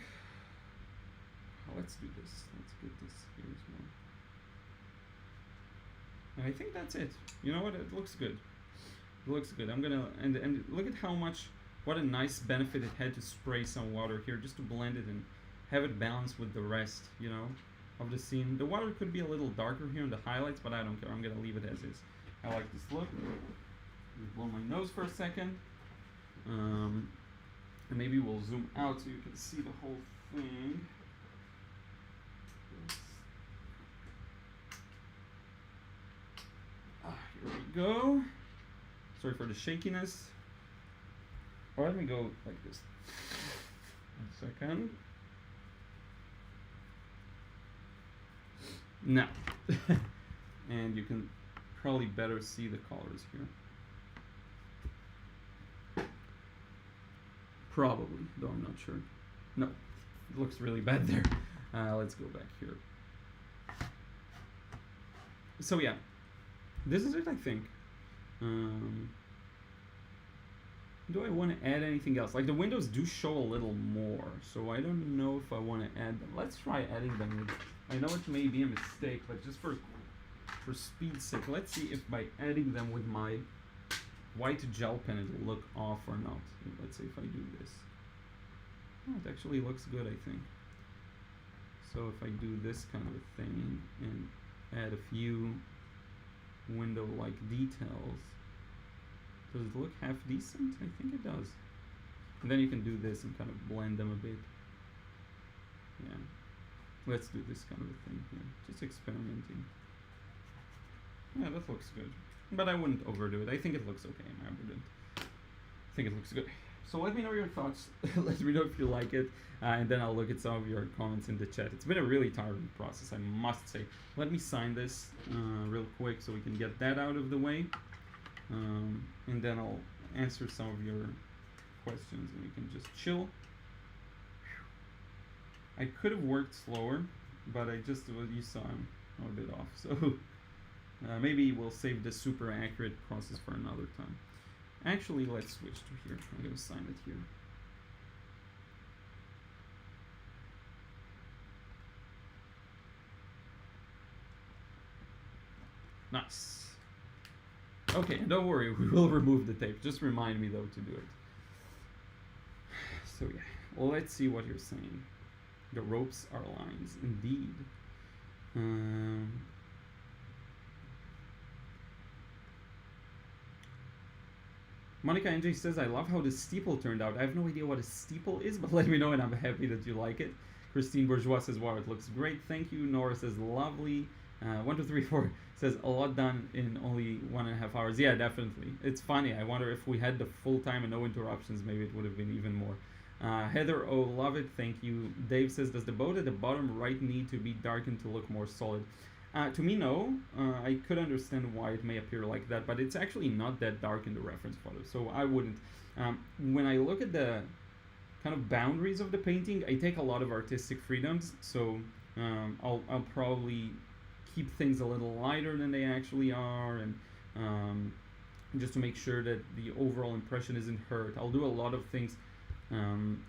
let's do this. Let's get this here as well. And I think that's it. You know what? It looks good. It looks good. I'm gonna, and look at how much, what a nice benefit it had to spray some water here just to blend it and have it balanced with the rest, you know, of the scene. The water could be a little darker here in the highlights, but I don't care. I'm gonna leave it as is. I like this look. Blow my nose for a second. And maybe we'll zoom out so you can see the whole thing. Here we go. Sorry for the shakiness. Or let me go like this. 1 second. Now. And you can probably better see the colors here. Probably, though I'm not sure. No, it looks really bad there. Let's go back here. So yeah, this is it, I think. Do I want to add anything else? Like the windows do show a little more, so I don't know if I want to add them. Let's try adding them with, I know it may be a mistake, but just for speed's sake, let's see if by adding them with my white gel pen it'll look off or not. Let's see if I do this. Oh, it actually looks good, I think. So if I do this kind of a thing and add a few window-like details, does it look half decent? I think it does. And then you can do this and kind of blend them a bit. Yeah. Let's do this kind of a thing here. Just experimenting. Yeah, that looks good. But I wouldn't overdo it. I think it looks okay. I wouldn't. I think it looks good. So let me know your thoughts. Let me know if you like it. And then I'll look at some of your comments in the chat. It's been a really tiring process, I must say. Let me sign this real quick so we can get that out of the way. And then I'll answer some of your questions and we can just chill. I could have worked slower, but I just, you saw I'm a bit off. So maybe we'll save the super accurate process for another time. Actually, let's switch to here. I'm going to sign it here. Nice. Okay, and don't worry, we will remove the tape. Just remind me though to do it. So yeah, well, let's see what you're saying. The ropes are lines, indeed. Monica NJ says, I love how the steeple turned out. I have no idea what a steeple is, but let me know and I'm happy that you like it. Christine Bourgeois says, wow, it looks great. Thank you. Nora says, lovely. 1234 says, a lot done in only 1.5 hours. Yeah, definitely. It's funny. I wonder if we had the full time and no interruptions, maybe it would have been even more. Heather, oh, love it. Thank you. Dave says, does the boat at the bottom right need to be darkened to look more solid? To me, no. I could understand why it may appear like that, but it's actually not that dark in the reference photo, so I wouldn't. When I look at the kind of boundaries of the painting, I take a lot of artistic freedoms, so I'll probably keep things a little lighter than they actually are, and just to make sure that the overall impression isn't hurt. I'll do a lot of things.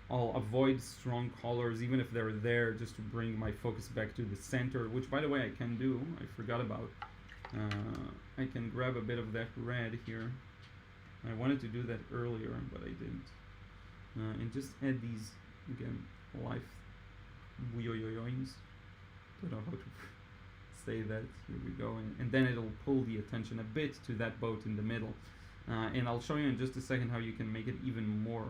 I'll avoid strong colors even if they're there, just to bring my focus back to the center, which by the way I can do. I forgot about. I can grab a bit of that red here. I wanted to do that earlier, but I didn't. And just add these, again, life yoings. Don't know how to say that. Here we go. And then it'll pull the attention a bit to that boat in the middle. And I'll show you in just a second how you can make it even more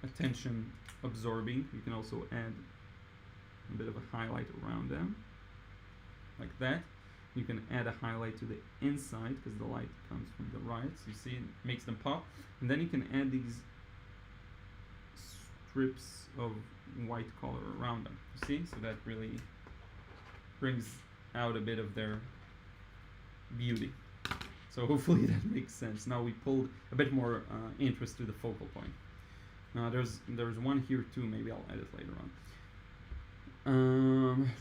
attention absorbing. You can also add a bit of a highlight around them like that. You can add a highlight to the inside because the light comes from the right, so you see it makes them pop. And then you can add these strips of white color around them, you see, so that really brings out a bit of their beauty. So hopefully that makes sense. Now we pulled a bit more interest to the focal point. There's one here too. Maybe I'll add it later on.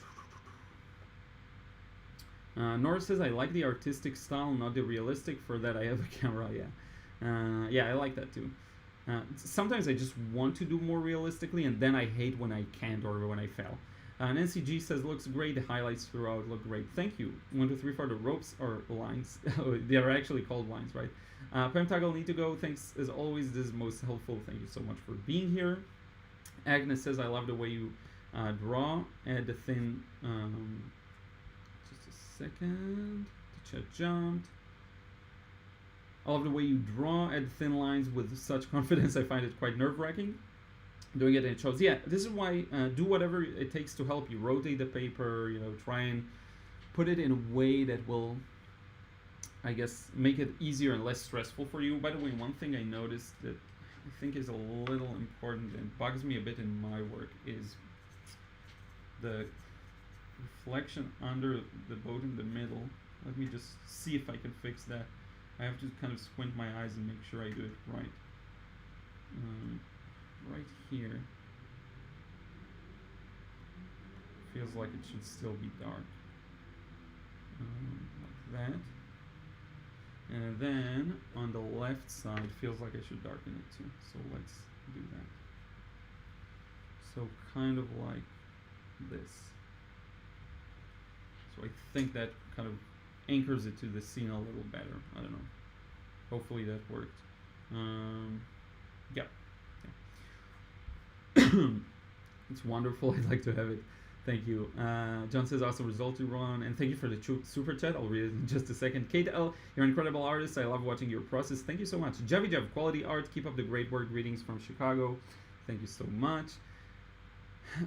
Nora says, I like the artistic style, not the realistic. For that, I have a camera, yeah. Yeah, I like that too. Sometimes I just want to do more realistically, and then I hate when I can't or when I fail. Nancy G says, looks great. The highlights throughout look great. Thank you. 1, 2, 3, 4. The ropes or lines. They are actually called lines, right? Pemtoggle, need to go. Thanks as always. This is most helpful. Thank you so much for being here. Agnes says, I love the way you draw. Add the thin. Just a second. The chat jumped. I love the way you draw. Add thin lines with such confidence. I find it quite nerve-wracking. Doing it in shows. Yeah, this is why do whatever it takes to help you. Rotate the paper, you know, try and put it in a way that will, I guess, make it easier and less stressful for you. By the way, one thing I noticed that I think is a little important and bugs me a bit in my work is the reflection under the boat in the middle. Let me just see if I can fix that. I have to kind of squint my eyes and make sure I do it right. Right here. Feels like it should still be dark. Like that. And then on the left side, feels like I should darken it too. So let's do that. So kind of like this. So I think that kind of anchors it to the scene a little better. I don't know. Hopefully that worked. Yeah. It's wonderful. I'd like to have it. Thank you. John says, awesome result, Liron. And thank you for the super chat. I'll read it in just a second. Kate L, you're an incredible artist. I love watching your process. Thank you so much. Javi Jav, quality art. Keep up the great work. Greetings from Chicago. Thank you so much.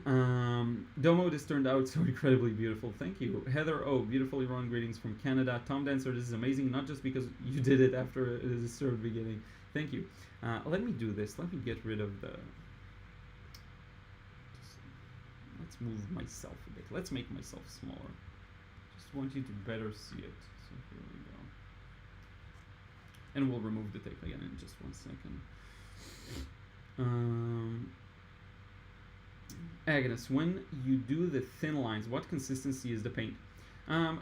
Domo, this turned out so incredibly beautiful. Thank you. Heather O, beautiful Liron. Greetings from Canada. Tom Dancer, this is amazing. Not just because you did it after a disturbed beginning. Thank you. Let me do this. Let me get rid of the... Let's move myself a bit. Let's make myself smaller. Just want you to better see it. So here we go. And we'll remove the tape again in just 1 second. Agnes, when you do the thin lines, what consistency is the paint?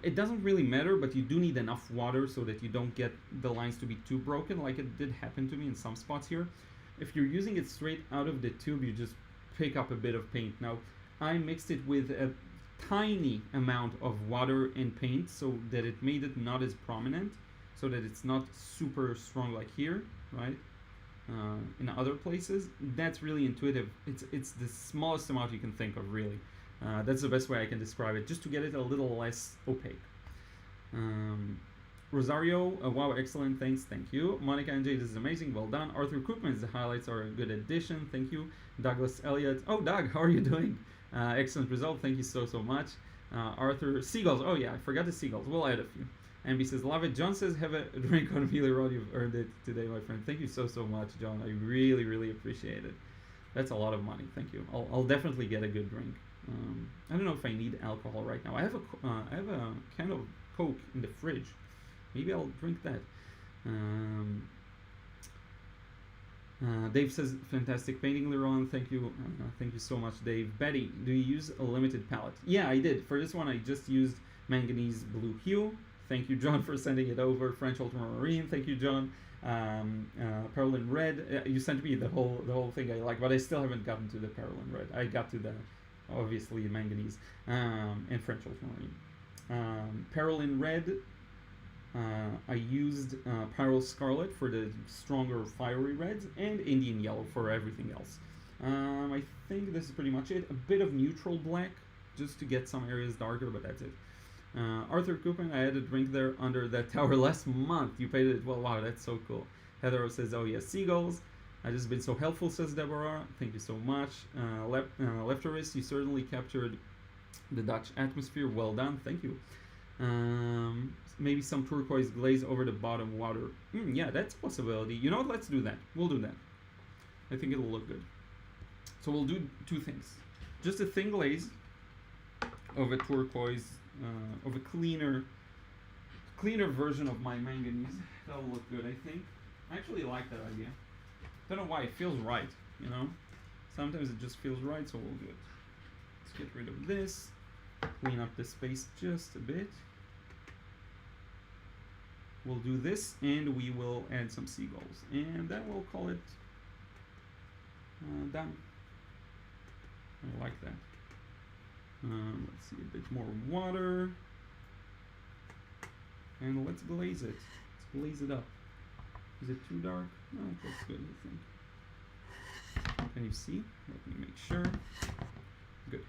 It doesn't really matter, but you do need enough water so that you don't get the lines to be too broken, like it did happen to me in some spots here. If you're using it straight out of the tube, you just pick up a bit of paint. Now, I mixed it with a tiny amount of water and paint so that it made it not as prominent, so that it's not super strong like here, right? In other places. That's really intuitive. It's the smallest amount you can think of, really. That's the best way I can describe it, just to get it a little less opaque. Rosario, wow, excellent, thanks, thank you. Monica and Jay, this is amazing, well done. Arthur Koopmans, the highlights are a good addition, thank you. Douglas Elliott, oh, Doug, how are you doing? Excellent result, thank you so much. Arthur, seagulls, oh yeah, I forgot the seagulls, we'll add a few. MB says, love it. John says, have a drink on Mealy Road. You've earned it today, my friend. Thank you so much, John. I really, really appreciate it. That's a lot of money. Thank you. I'll definitely get a good drink. I don't know if I need alcohol right now. I have a can of Coke in the fridge. Maybe I'll drink that. Dave says, fantastic painting, Liron. Thank you. Thank you so much, Dave. Betty, do you use a limited palette? Yeah, I did. For this one, I just used manganese blue hue. Thank you, John, for sending it over. French ultramarine. Thank you, John. Perlin red. You sent me the whole thing I like, but I still haven't gotten to the Perlin red. I got to the obviously manganese and French ultramarine. Perlin red. I used Pyrrole Scarlet for the stronger fiery reds and Indian Yellow for everything else. I think this is pretty much it. A bit of neutral black just to get some areas darker, but that's it. Arthur Coopman, I had a drink there under that tower last month. You paid it well. Wow, that's so cool. Heather says, oh yes, seagulls. This has been so helpful, says Deborah. Thank you so much. Lefteris, you certainly captured the Dutch atmosphere. Well done. Thank you. Maybe some turquoise glaze over the bottom water. Yeah, that's a possibility. You know what? Let's do that. We'll do that. I think it'll look good. So we'll do two things. Just a thin glaze of a turquoise, of a cleaner version of my manganese. That'll look good, I think. I actually like that idea. Don't know why, it feels right, you know? Sometimes it just feels right, so we'll do it. Let's get rid of this. Clean up the space just a bit. we'll do this, and we will add some seagulls, and then we'll call it done. I like that. Let's see, a bit more water, and let's glaze it. Let's glaze it up. Is it too dark? No, that's good, I think. Can you see? Let me make sure. Good.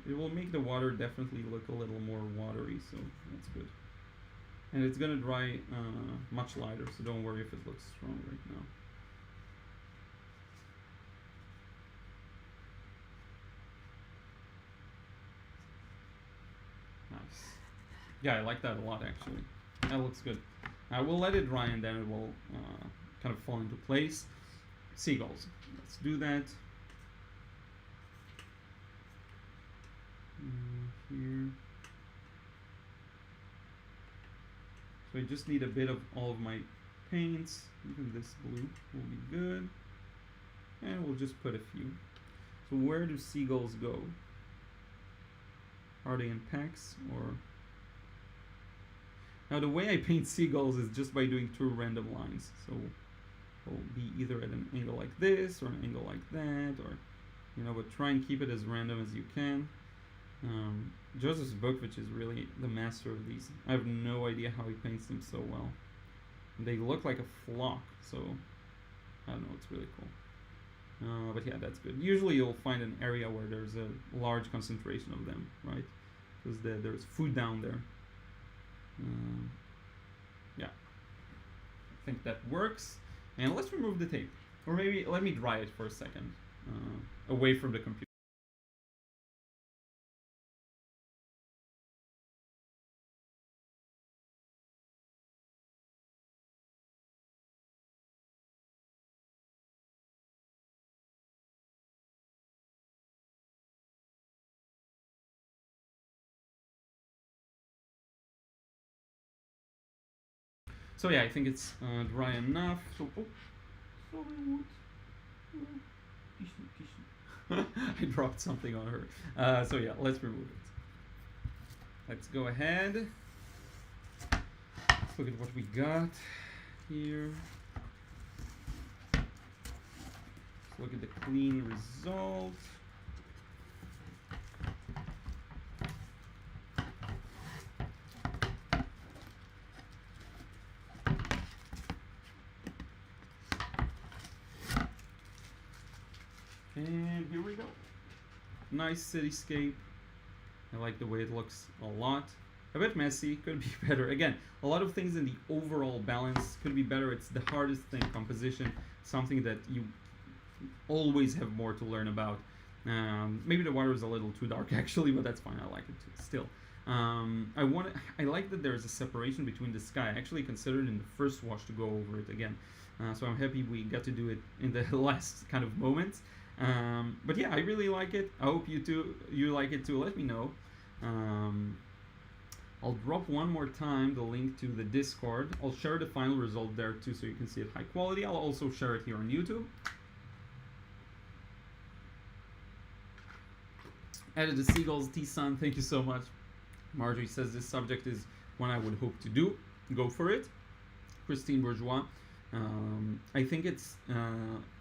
It will make the water definitely look a little more watery, so that's good. And it's gonna dry much lighter, so don't worry if it looks strong right now. Nice. Yeah, I like that a lot actually. That looks good. We'll let it dry and then it will kind of fall into place. Seagulls. Let's do that. Here. So I just need a bit of all of my paints. Even this blue will be good. And we'll just put a few. So where do seagulls go? Are they in packs or? Now the way I paint seagulls is just by doing two random lines. So it'll be either at an angle like this or an angle like that, or but try and keep it as random as you can. Joseph Bookvich is really the master of these. I have no idea how he paints them so well. They look like a flock, so I don't know, it's really cool. But yeah, that's good. Usually you'll find an area where there's a large concentration of them, right? Because there's food down there. Yeah, I think that works. And let's remove the tape. Or maybe let me dry it for a second, away from the computer. So yeah, I think it's dry enough. So, I dropped something on her. So yeah, let's remove it. Let's go ahead. Let's look at what we got here. Let's look at the clean result. And here we go. Nice cityscape. I like the way it looks a lot. A bit messy, could be better. Again, a lot of things in the overall balance could be better. It's the hardest thing, composition, something that you always have more to learn about. Maybe the water is a little too dark actually, but that's fine. I like it too, still. I like that there's a separation between the sky. I actually considered in the first wash to go over it again. So I'm happy we got to do it in the last kind of moments. But yeah, I really like it. I hope you like it too. Let me know. I'll drop one more time the link to the Discord. I'll share the final result there too, so you can see it high quality. I'll also share it here on YouTube. Added the seagulls, T-Sun, thank you so much. Marjorie says this subject is one I would hope to do. Go for it. Christine Bourgeois. I think it's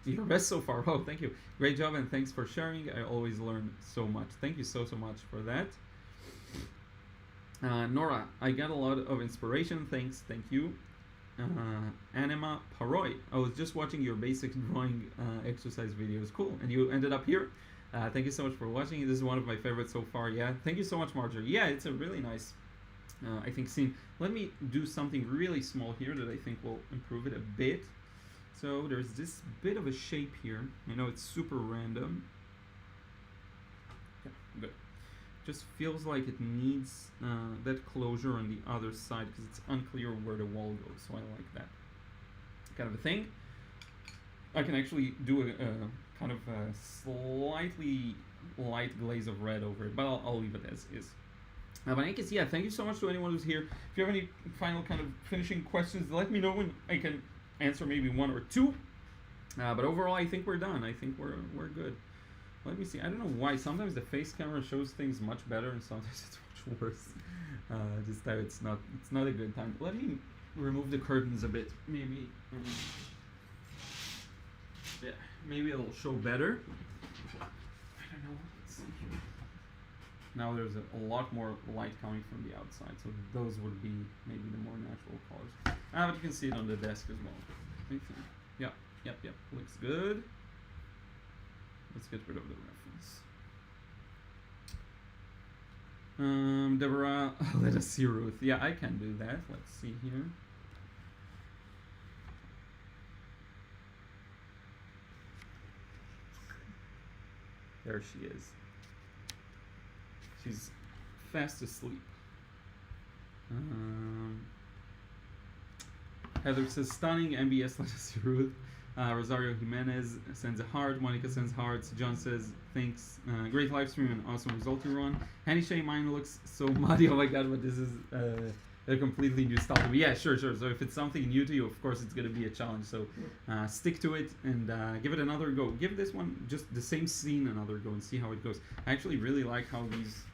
your best so far. Oh, thank you. Great job and thanks for sharing. I always learn so much. Thank you so much for that. Nora, I got a lot of inspiration. Thanks. Thank you. Anima Paroy. I was just watching your basic drawing exercise videos. Cool. And you ended up here. Thank you so much for watching. This is one of my favorites so far. Yeah. Thank you so much, Marjorie. Yeah, it's a really nice I think scene. Let me do something really small here that I think will improve it a bit. So there's this bit of a shape here. I know it's super random. Yeah, good. Just feels like it needs that closure on the other side because it's unclear where the wall goes. So I like that kind of a thing. I can actually do a kind of a slightly light glaze of red over it, but I'll leave it as is. But I guess, yeah, thank you so much to anyone who's here. If you have any final kind of finishing questions, let me know when I can answer maybe one or two. But overall, I think we're done. I think we're good. Let me see. I don't know why. Sometimes the face camera shows things much better, and sometimes it's much worse. This time it's not a good time. Let me remove the curtains a bit. Maybe, yeah, maybe it'll show better. I don't know. Let's see here. Now there's a lot more light coming from the outside, so those would be maybe the more natural colors. But you can see it on the desk as well. I think. Yep. Looks good. Let's get rid of the reference. Deborah, let us see Ruth. Yeah, I can do that. Let's see here. There she is. She's fast asleep. Heather says stunning. MBS, let us see Ruth. Rosario Jimenez sends a heart. Monica sends hearts. John says thanks. Great live stream and awesome result, Liron. Hanny Shay, mine looks so muddy. Oh my god, but this is a completely new style to me. Yeah, sure. So if it's something new to you, of course it's going to be a challenge. So stick to it and give it another go. Give this one, just the same scene, another go and see how it goes. I actually really like how these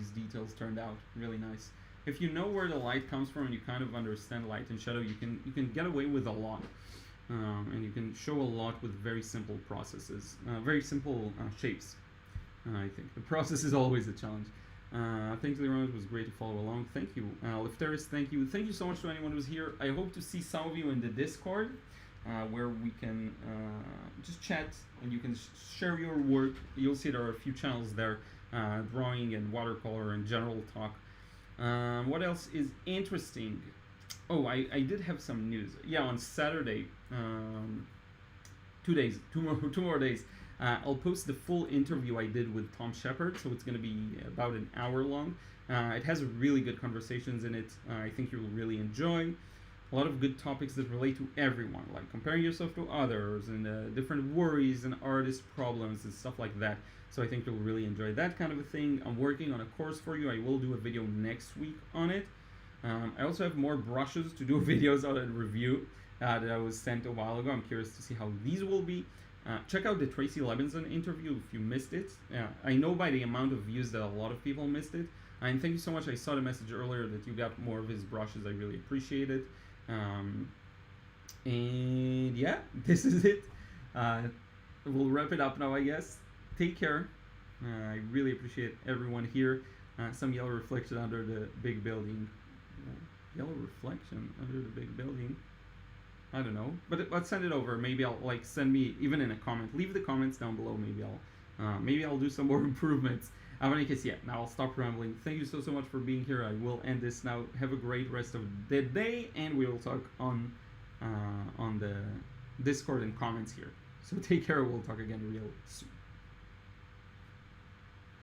details turned out. Really nice. If you know where the light comes from and you kind of understand light and shadow, you can get away with a lot, and you can show a lot with very simple processes, very simple shapes. I think the process is always a challenge. Thanks, Liron. It was great to follow along. Thank you, Lefteris. Thank you. Thank you so much to anyone who's here. I hope to see some of you in the Discord, where we can just chat and you can share your work. You'll see there are a few channels there, drawing and watercolor and general talk. What else is interesting? Oh, I did have some news. Yeah, on Saturday, 2 more days, I'll post the full interview I did with Tom Shepard, so it's going to be about an hour long. It has really good conversations in it. I think you'll really enjoy. A lot of good topics that relate to everyone, like comparing yourself to others and different worries and artist problems and stuff like that. So I think you'll really enjoy that kind of a thing. I'm working on a course for you. I will do a video next week on it. I also have more brushes to do videos on and review that I was sent a while ago. I'm curious to see how these will be. Check out the Tracy Levinson interview if you missed it. I know by the amount of views that a lot of people missed it. And thank you so much. I saw the message earlier that you got more of his brushes. I really appreciate it. And yeah, this is it. We'll wrap it up now, I guess. Take care. I really appreciate everyone here. Some yellow reflection under the big building. Yellow reflection under the big building. I don't know, but let's send it over. Maybe I'll send me even in a comment. Leave the comments down below. Maybe I'll do some more improvements. In any case, yeah. Now I'll stop rambling. Thank you so much for being here. I will end this now. Have a great rest of the day, and we will talk on the Discord and comments here. So take care. We'll talk again real soon.